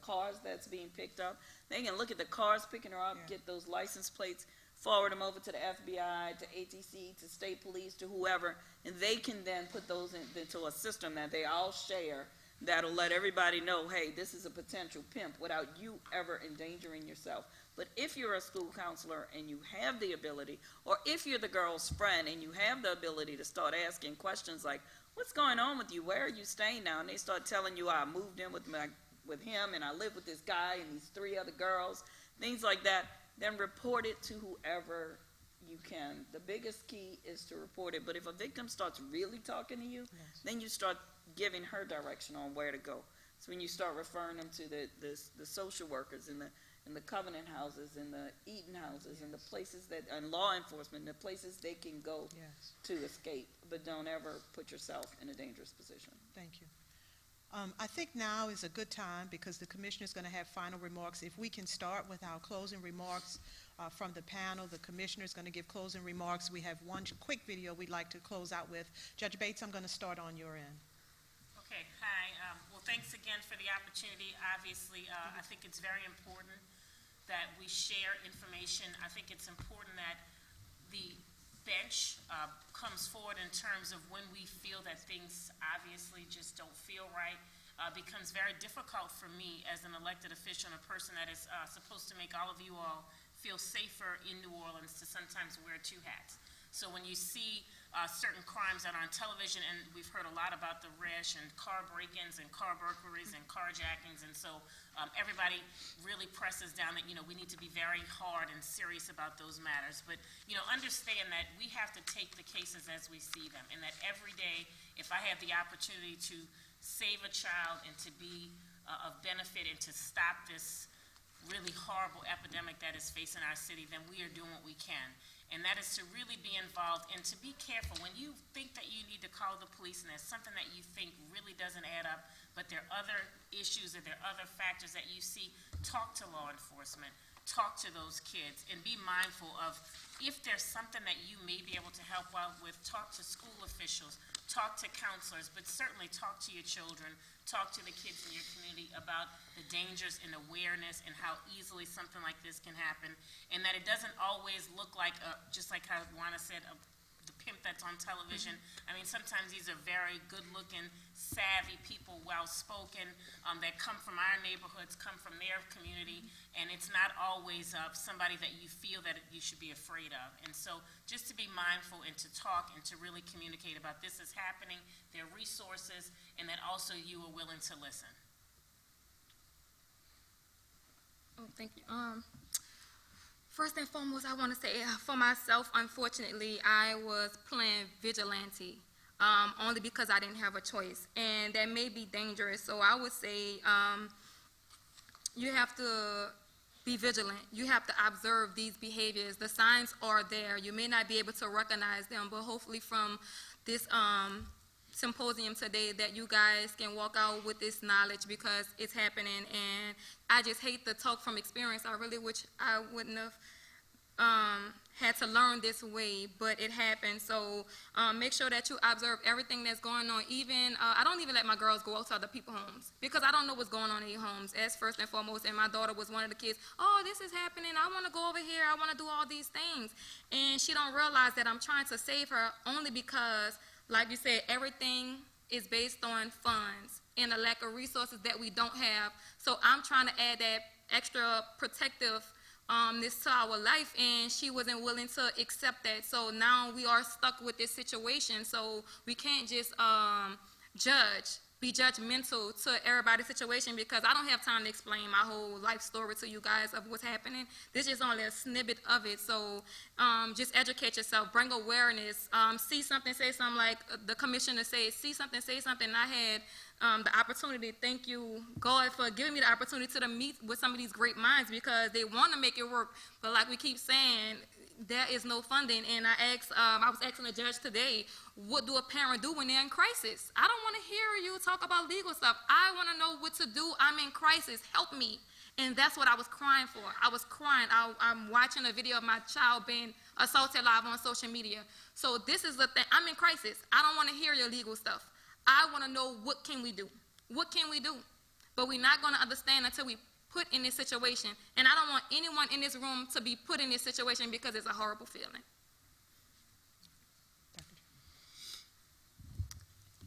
cars that's being picked up. They can look at the cars picking her up, get those license plates, forward them over to the FBI, to ATC, to state police, to whoever, and they can then put those into a system that they all share that'll let everybody know, hey, this is a potential pimp without you ever endangering yourself. But if you're a school counselor and you have the ability, or if you're the girl's friend and you have the ability to start asking questions like, what's going on with you? Where are you staying now? And they start telling you, I moved in with him and I live with this guy and these 3 other girls, things like that, then report it to whoever you can. The biggest key is to report it. But if a victim starts really talking to you, then you start giving her direction on where to go. So when you start referring them to the social workers and the covenant houses and the Eaton houses and the places and law enforcement, the places they can go to escape, but don't ever put yourself in a dangerous position. Thank you. I think now is a good time because the commissioner is going to have final remarks. If we can start with our closing remarks from the panel, the commissioner is going to give closing remarks. We have one quick video we'd like to close out with. Judge Bates, I'm going to start on your end. Okay, hi. Well, thanks again for the opportunity. Obviously, I think it's very important that we share information. I think it's important that the bench comes forward in terms of when we feel that things obviously just don't feel right. Becomes very difficult for me as an elected official and a person that is supposed to make all of you all feel safer in New Orleans to sometimes wear 2 hats. So when you see certain crimes that are on television, and we've heard a lot about the rash and car break-ins and car burglaries and carjackings, and so everybody really presses down that, we need to be very hard and serious about those matters. But, understand that we have to take the cases as we see them, and that every day, if I have the opportunity to save a child and to be of benefit and to stop this really horrible epidemic that is facing our city, then we are doing what we can. And that is to really be involved and to be careful. When you think that you need to call the police and there's something that you think really doesn't add up, but there are other issues or there are other factors that you see, talk to law enforcement, talk to those kids, and be mindful of if there's something that you may be able to help out with, talk to school officials, talk to counselors, but certainly talk to your children, talk to the kids in your community about the dangers and awareness and how easily something like this can happen, and that it doesn't always look like, just like how Juana said, the pimp that's on television. I mean, sometimes these are very good-looking, savvy people, well-spoken, that come from our neighborhoods, come from their community, and it's not always somebody that you feel that you should be afraid of. And so just to be mindful and to talk and to really communicate about this is happening, there are resources, and that also you are willing to listen. Oh, thank you. First and foremost, I want to say for myself, unfortunately, I was playing vigilante only because I didn't have a choice, and that may be dangerous. So I would say you have to be vigilant. You have to observe these behaviors. The signs are there. You may not be able to recognize them, but hopefully from this symposium today that you guys can walk out with this knowledge because it's happening. And I just hate to talk from experience. I really wish I wouldn't have had to learn this way, but it happened. So make sure that you observe everything that's going on. Even I don't even let my girls go out to other people's homes because I don't know what's going on in their homes, as first and foremost. And my daughter was one of the kids, oh, this is happening, I want to go over here, I want to do all these things. And she don't realize that I'm trying to save her only because, like you said, everything is based on funds and the lack of resources that we don't have. So I'm trying to add that extra protective this to our life, and she wasn't willing to accept that. So now we are stuck with this situation. So we can't just be judgmental to everybody's situation because I don't have time to explain my whole life story to you guys of what's happening. This is only a snippet of it. So just educate yourself, bring awareness, see something, say something, like the commissioner said, see something, say something. I had the opportunity, thank you, God, for giving me the opportunity to meet with some of these great minds because they want to make it work. But like we keep saying, there is no funding. And I was asking the judge today, what do a parent do when they're in crisis? I don't want to hear you talk about legal stuff. I want to know what to do. I'm in crisis. Help me. And that's what I was crying for. I was crying. I'm watching a video of my child being assaulted live on social media. So this is the thing. I'm in crisis. I don't want to hear your legal stuff. I want to know, what can we do? What can we do? But we're not going to understand until we put in this situation. And I don't want anyone in this room to be put in this situation, because it's a horrible feeling.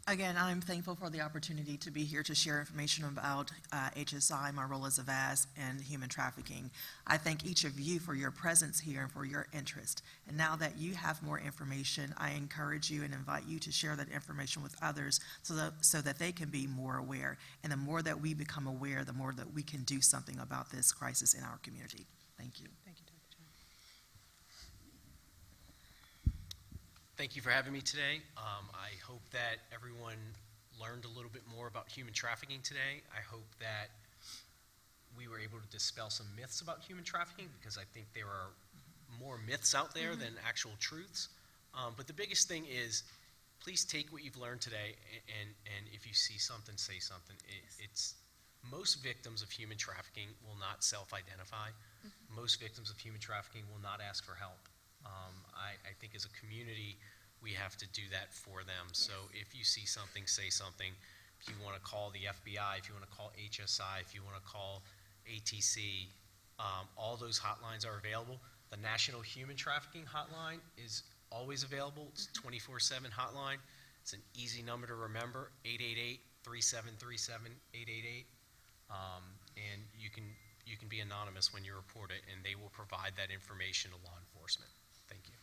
Again, I'm thankful for the opportunity to be here to share information about HSI, my role as a VAS, and human trafficking. I thank each of you for your presence here and for your interest. And now that you have more information, I encourage you and invite you to share that information with others so that they can be more aware. And the more that we become aware, the more that we can do something about this crisis in our community. Thank you. Thank you, Dr. Chapman. Thank you for having me today. I hope that everyone learned a little bit more about human trafficking today. I hope that we were able to dispel some myths about human trafficking, because I think there are more myths out there than actual truths. But the biggest thing is, please take what you've learned today, and if you see something, say something. Most victims of human trafficking will not self-identify. Most victims of human trafficking will not ask for help. I think as a community, we have to do that for them. So if you see something, say something. If you want to call the FBI, if you want to call HSI, if you want to call ATC, all those hotlines are available. The National Human Trafficking Hotline is always available. It's a 24/7 hotline. It's an easy number to remember, 888-3737-888. And you can be anonymous when you report it, and they will provide that information to law enforcement. Thank you.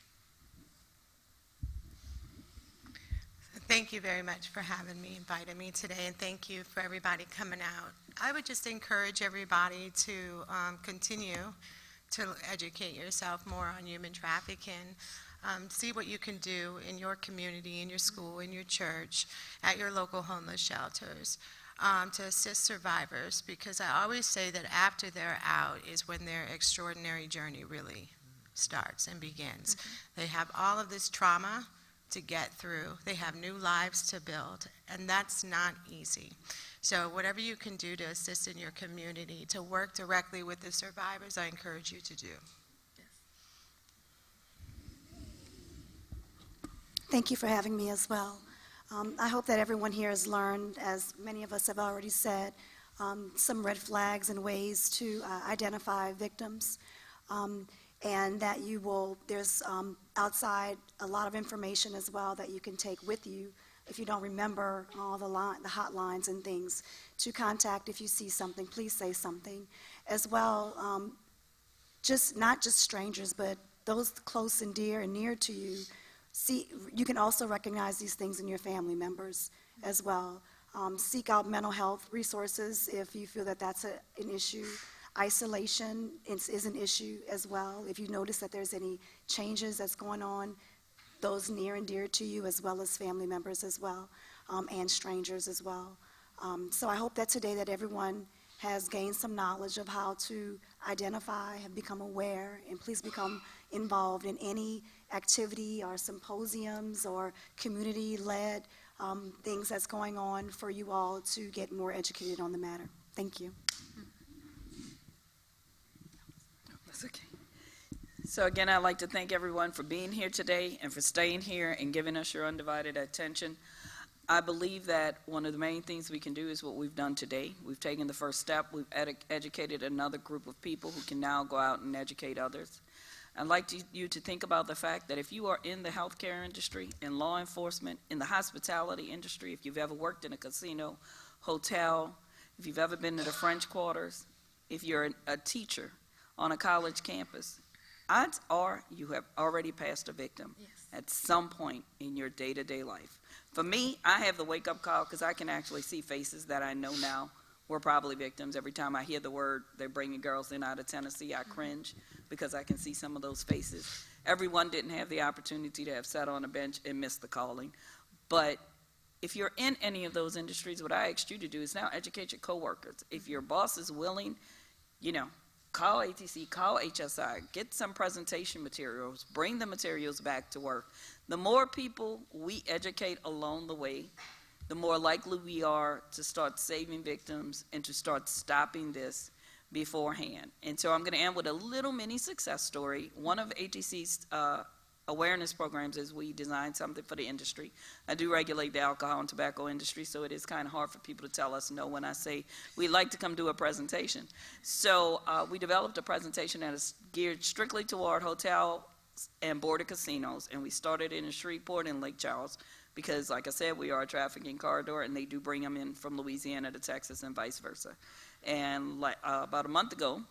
Thank you very much for having me, inviting me today, and thank you for everybody coming out. I would just encourage everybody to continue to educate yourself more on human trafficking. See what you can do in your community, in your school, in your church, at your local homeless shelters, to assist survivors, because I always say that after they're out is when their extraordinary journey really starts and begins. They have all of this trauma to get through. They have new lives to build, and that's not easy. So whatever you can do to assist in your community, to work directly with the survivors, I encourage you to do. Thank you for having me as well. I hope that everyone here has learned, as many of us have already said, some red flags and ways to identify victims. And that there's outside a lot of information as well that you can take with you if you don't remember all the hotlines and things to contact. If you see something, please say something. As well, not just strangers, but those close and dear and near to you. You can also recognize these things in your family members as well. Seek out mental health resources if you feel that that's an issue. Isolation is an issue as well. If you notice that there's any changes that's going on, those near and dear to you, as well as family members as well, and strangers as well. So I hope that today that everyone has gained some knowledge of how to identify, have become aware, and please become involved in any activity or symposiums or community-led things that's going on for you all to get more educated on the matter. Thank you. Okay. So again, I'd like to thank everyone for being here today and for staying here and giving us your undivided attention. I believe that one of the main things we can do is what we've done today. We've taken the first step. We've educated another group of people who can now go out and educate others. I'd like you to think about the fact that if you are in the healthcare industry, in law enforcement, in the hospitality industry, if you've ever worked in a casino, hotel, if you've ever been to the French Quarters, if you're a teacher on a college campus, odds are you have already passed a victim at some point in your day-to-day life. For me, I have the wake-up call because I can actually see faces that I know now were probably victims. Every time I hear the word, they're bringing girls in out of Tennessee, I cringe because I can see some of those faces. Everyone didn't have the opportunity to have sat on a bench and missed the calling. But if you're in any of those industries, what I asked you to do is now educate your coworkers. If your boss is willing, call ATC, call HSI, get some presentation materials, bring the materials back to work. The more people we educate along the way, the more likely we are to start saving victims and to start stopping this beforehand. And so I'm going to end with a little mini success story. One of ATC's awareness programs is we designed something for the industry. I do regulate the alcohol and tobacco industry, so it is kind of hard for people to tell us no when I say we'd like to come do a presentation. So we developed a presentation that is geared strictly toward hotel and border casinos, and we started in Shreveport and Lake Charles because, like I said, we are a trafficking corridor, and they do bring them in from Louisiana to Texas and vice versa. And about a month ago,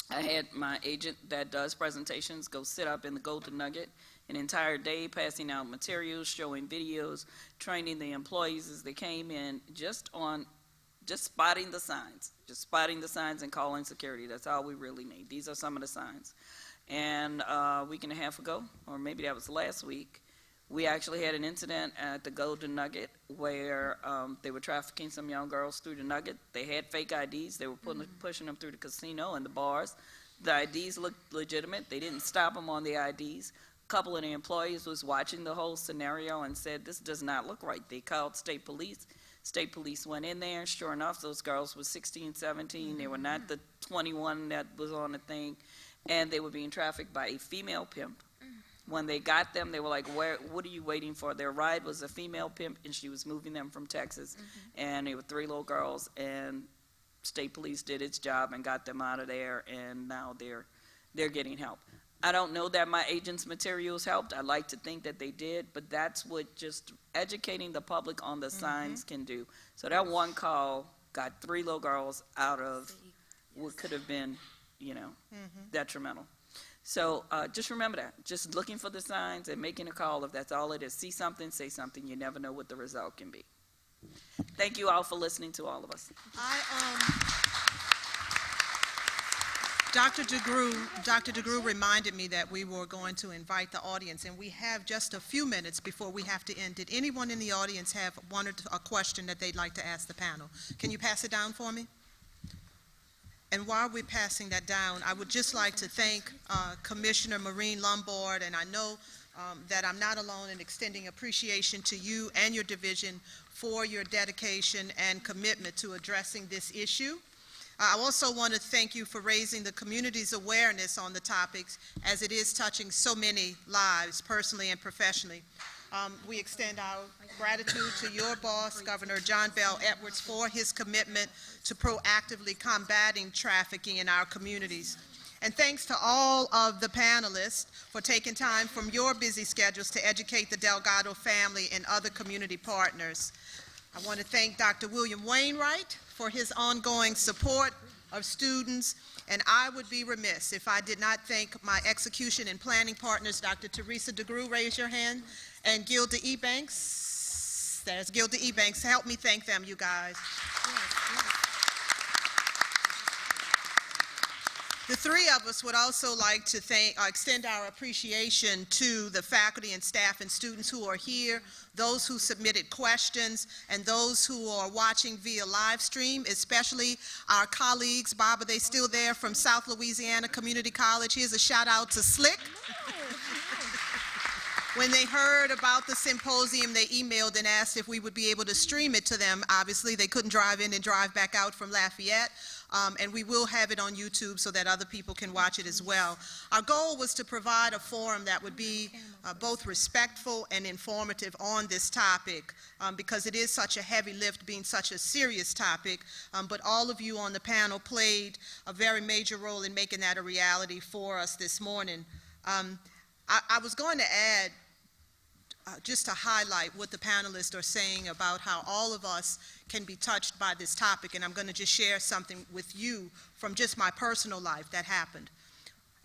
I had my agent that does presentations go sit up in the Golden Nugget an entire day, passing out materials, showing videos, training the employees as they came in, just spotting the signs and calling security. That's all we really need. These are some of the signs. And a week and a half ago, or maybe that was last week, we actually had an incident at the Golden Nugget where they were trafficking some young girls through the Nugget. They had fake IDs. They were pushing them through the casino and the bars. The IDs looked legitimate. They didn't stop them on the IDs. A couple of the employees was watching the whole scenario and said, this does not look right. They called state police. State police went in there. Sure enough, those girls were 16, 17. They were not the 21 that was on the thing. And they were being trafficked by a female pimp. When they got them, they were like, what are you waiting for? Their ride was a female pimp, and she was moving them from Texas. And they were 3 little girls, and state police did its job and got them out of there, and now they're getting help. I don't know that my agent's materials helped. I like to think that they did, but that's what just educating the public on the signs can do. So that one call got 3 little girls out of what could have been, detrimental. So just remember that. Just looking for the signs and making a call, if that's all it is. See something, say something. You never know what the result can be. Thank you all for listening to all of us. Dr. DeGrew reminded me that we were going to invite the audience, and we have just a few minutes before we have to end. Did anyone in the audience have a question that they'd like to ask the panel? Can you pass it down for me? And while we're passing that down, I would just like to thank Commissioner Maureen Lombard, and I know that I'm not alone in extending appreciation to you and your division for your dedication and commitment to addressing this issue. I also want to thank you for raising the community's awareness on the topics, as it is touching so many lives, personally and professionally. We extend our gratitude to your boss, Governor John Bell Edwards, for his commitment to proactively combating trafficking in our communities. And thanks to all of the panelists for taking time from your busy schedules to educate the Delgado family and other community partners. I want to thank Dr. William Wainwright for his ongoing support of students, and I would be remiss if I did not thank my execution and planning partners, Dr. Teresa DeGrew, raise your hand, and Gilda Ebanks. There's Gilda Ebanks. Help me thank them, you guys. The 3 of us would also like to extend our appreciation to the faculty and staff and students who are here, those who submitted questions, and those who are watching via live stream, especially our colleagues. Bob, are they still there from South Louisiana Community College? Here's a shout out to Slick. When they heard about the symposium, they emailed and asked if we would be able to stream it to them. Obviously, they couldn't drive in and drive back out from Lafayette. And we will have it on YouTube so that other people can watch it as well. Our goal was to provide a forum that would be both respectful and informative on this topic, because it is such a heavy lift, being such a serious topic, but all of you on the panel played a very major role in making that a reality for us this morning. I was going to add, just to highlight what the panelists are saying about how all of us can be touched by this topic, and I'm going to just share something with you from just my personal life that happened.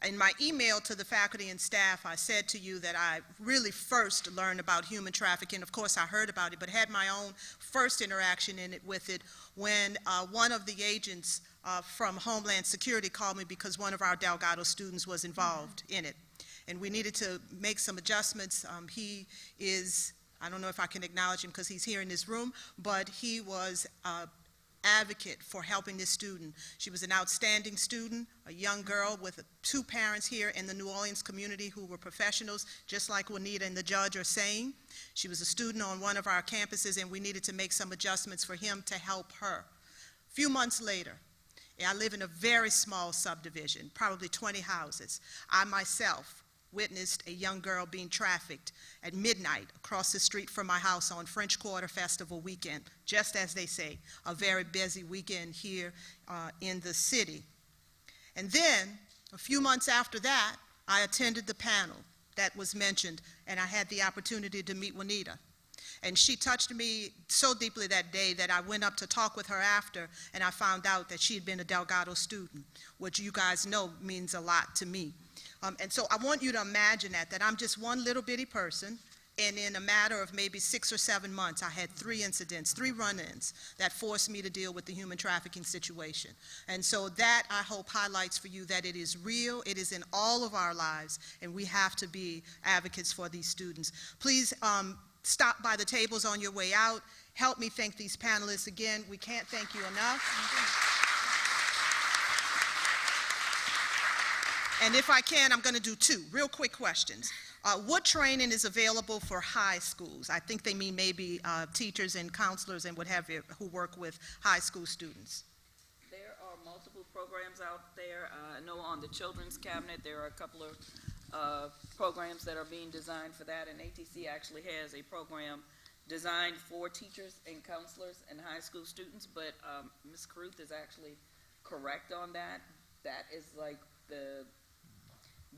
In my email to the faculty and staff, I said to you that I really first learned about human trafficking. Of course, I heard about it, but had my own first interaction with it when one of the agents from Homeland Security called me because one of our Delgado students was involved in it. And we needed to make some adjustments. He is, I don't know if I can acknowledge him because he's here in this room, but he was advocate for helping this student. She was an outstanding student, a young girl with two parents here in the New Orleans community who were professionals, just like Juanita and the judge are saying. She was a student on one of our campuses, and we needed to make some adjustments for him to help her. A few months later, I live in a very small subdivision, probably 20 houses. I myself witnessed a young girl being trafficked at midnight across the street from my house on French Quarter Festival weekend, just as they say, a very busy weekend here in the city. And then, a few months after that, I attended the panel that was mentioned, and I had the opportunity to meet Juanita. And she touched me so deeply that day that I went up to talk with her after, and I found out that she had been a Delgado student, which you guys know means a lot to me. And so I want you to imagine that I'm just one little bitty person, and in a matter of maybe 6 or 7 months, I had 3 incidents, 3 run-ins that forced me to deal with the human trafficking situation. And so that, I hope, highlights for you that it is real, it is in all of our lives, and we have to be advocates for these students. Please stop by the tables on your way out. Help me thank these panelists again. We can't thank you enough. And if I can, I'm going to do 2 real quick questions. What training is available for high schools? I think they mean maybe teachers and counselors and what have you who work with high school students. There are multiple programs out there. I know on the Children's Cabinet there are a couple of programs that are being designed for that, and ATC actually has a program designed for teachers and counselors and high school students, but Ms. Carruth is actually correct on that. That is like the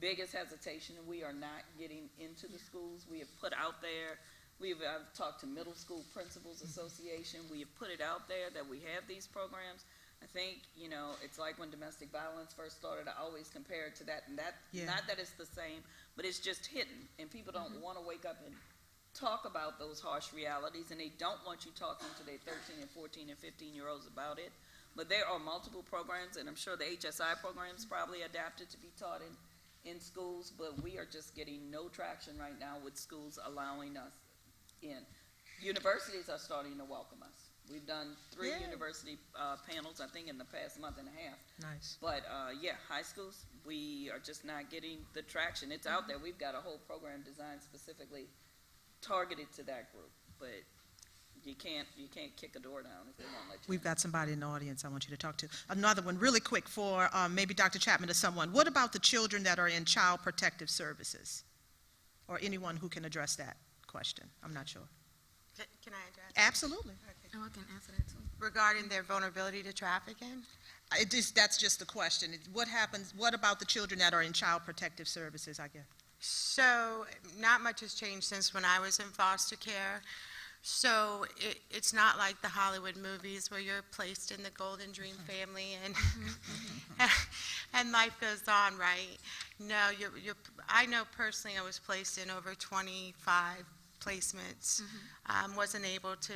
biggest hesitation, and we are not getting into the schools. We have put out there, I've talked to Middle School Principals Association, we have put it out there that we have these programs. I think, you know, it's like when domestic violence first started, I always compare it to that, and that, not that it's the same, but it's just hidden, and people don't want to wake up and talk about those harsh realities, and they don't want you talking to their 13 and 14 and 15-year-olds about it. But there are multiple programs, and I'm sure the HSI program is probably adapted to be taught in schools, but we are just getting no traction right now with schools allowing us in. Universities are starting to welcome us. We've done 3 university panels, I think, in the past month and a half. Nice. But high schools, we are just not getting the traction. It's out there. We've got a whole program designed specifically targeted to that group, but you can't kick a door down if they won't let you. We've got somebody in the audience I want you to talk to. Another one, really quick, for maybe Dr. Chapman or someone. What about the children that are in child protective services? Or anyone who can address that question? I'm not sure. Can I address? Absolutely. Oh, I can answer that too. Regarding their vulnerability to trafficking? That's just the question. What happens, what about the children that are in child protective services, I guess? So, not much has changed since when I was in foster care. So it's not like the Hollywood movies where you're placed in the Golden Dream family and and life goes on, right? No, I know personally I was placed in over 25 placements. Wasn't able to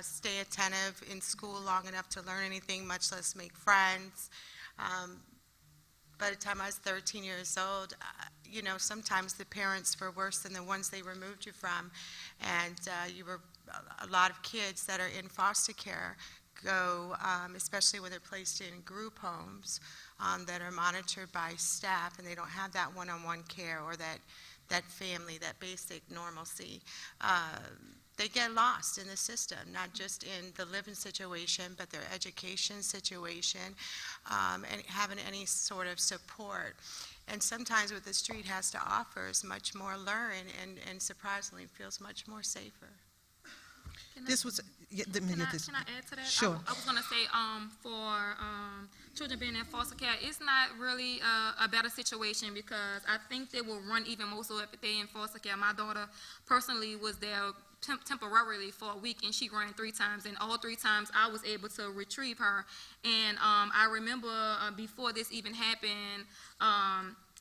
stay attentive in school long enough to learn anything, much less make friends. By the time I was 13 years old, you know, sometimes the parents were worse than the ones they removed you from, and a lot of kids that are in foster care go, especially when they're placed in group homes that are monitored by staff, and they don't have that one-on-one care or that family, that basic normalcy. They get lost in the system, not just in the living situation, but their education situation, and having any sort of support. And sometimes what the street has to offer is much more learn, and surprisingly feels much more safer. Can This was, let me get this. Can I add to that? Sure. I was going to say, for children being in foster care, it's not really a better situation because I think they will run even more so if they're in foster care. My daughter personally was there temporarily for a week, and she ran 3 times, and all 3 times I was able to retrieve her. And I remember before this even happened,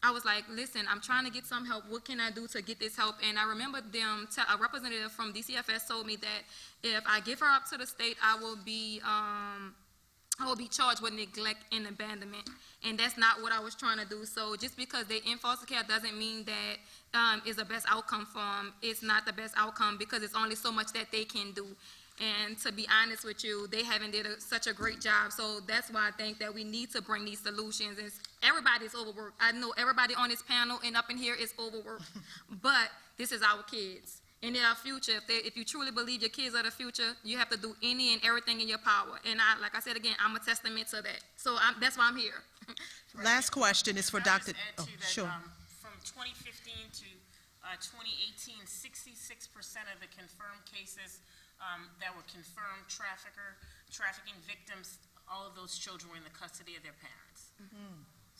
I was like, listen, I'm trying to get some help. What can I do to get this help? And I remember a representative from DCFS told me that if I give her up to the state, I will be charged with neglect and abandonment. And that's not what I was trying to do. So just because they're in foster care doesn't mean that is the best outcome for them. It's not the best outcome because it's only so much that they can do. And to be honest with you, they haven't did such a great job. So that's why I think that we need to bring these solutions. And everybody's overworked. I know everybody on this panel and up in here is overworked. But this is our kids. And in our future, if you truly believe your kids are the future, you have to do any and everything in your power. And like I said again, I'm a testament to that. So that's why I'm here. Last question is for Dr. Add to that, Sure. From 2015 to 2018, 66% of the confirmed cases that were confirmed trafficking victims, all of those children were in the custody of their parents.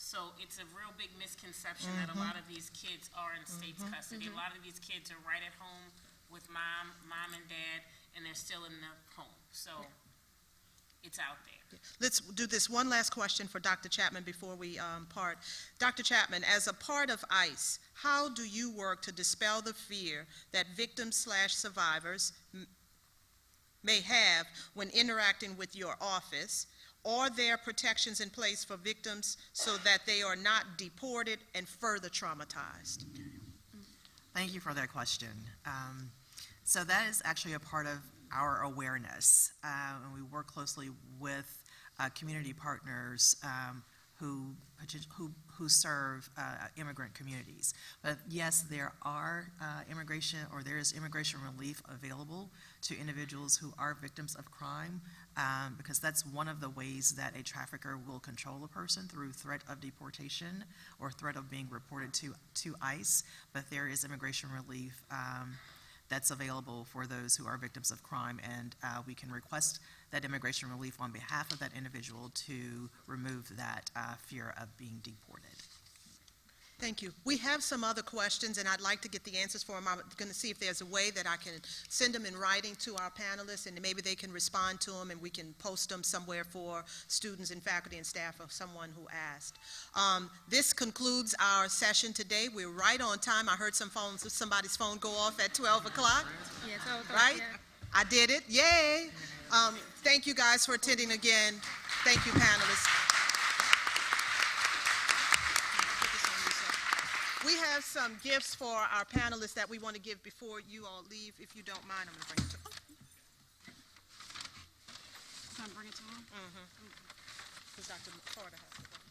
So it's a real big misconception that a lot of these kids are in state's custody. A lot of these kids are right at home with mom and dad, and they're still in the home. So it's out there. Let's do this one last question for Dr. Chapman before we part. Dr. Chapman, as a part of ICE, how do you work to dispel the fear that victims/survivors may have when interacting with your office? Are there protections in place for victims so that they are not deported and further traumatized? Thank you for that question. So that is actually a part of our awareness, and we work closely with community partners who serve immigrant communities. But yes, there is immigration relief available to individuals who are victims of crime, because that's one of the ways that a trafficker will control a person, through threat of deportation or threat of being reported to ICE. But there is immigration relief that's available for those who are victims of crime, and we can request that immigration relief on behalf of that individual to remove that fear of being deported. Thank you. We have some other questions, and I'd like to get the answers for them. I'm going to see if there's a way that I can send them in writing to our panelists, and maybe they can respond to them, and we can post them somewhere for students and faculty and staff of someone who asked. This concludes our session today. We're right on time. I heard somebody's phone go off at 12 o'clock. Yes, Right? I did it. Yay! Thank you guys for attending again. Thank you, panelists. We have some gifts for our panelists that we want to give before you all leave. If you don't mind, I'm going to bring it to them. Can I bring it to them? Because Dr. Carter has to go.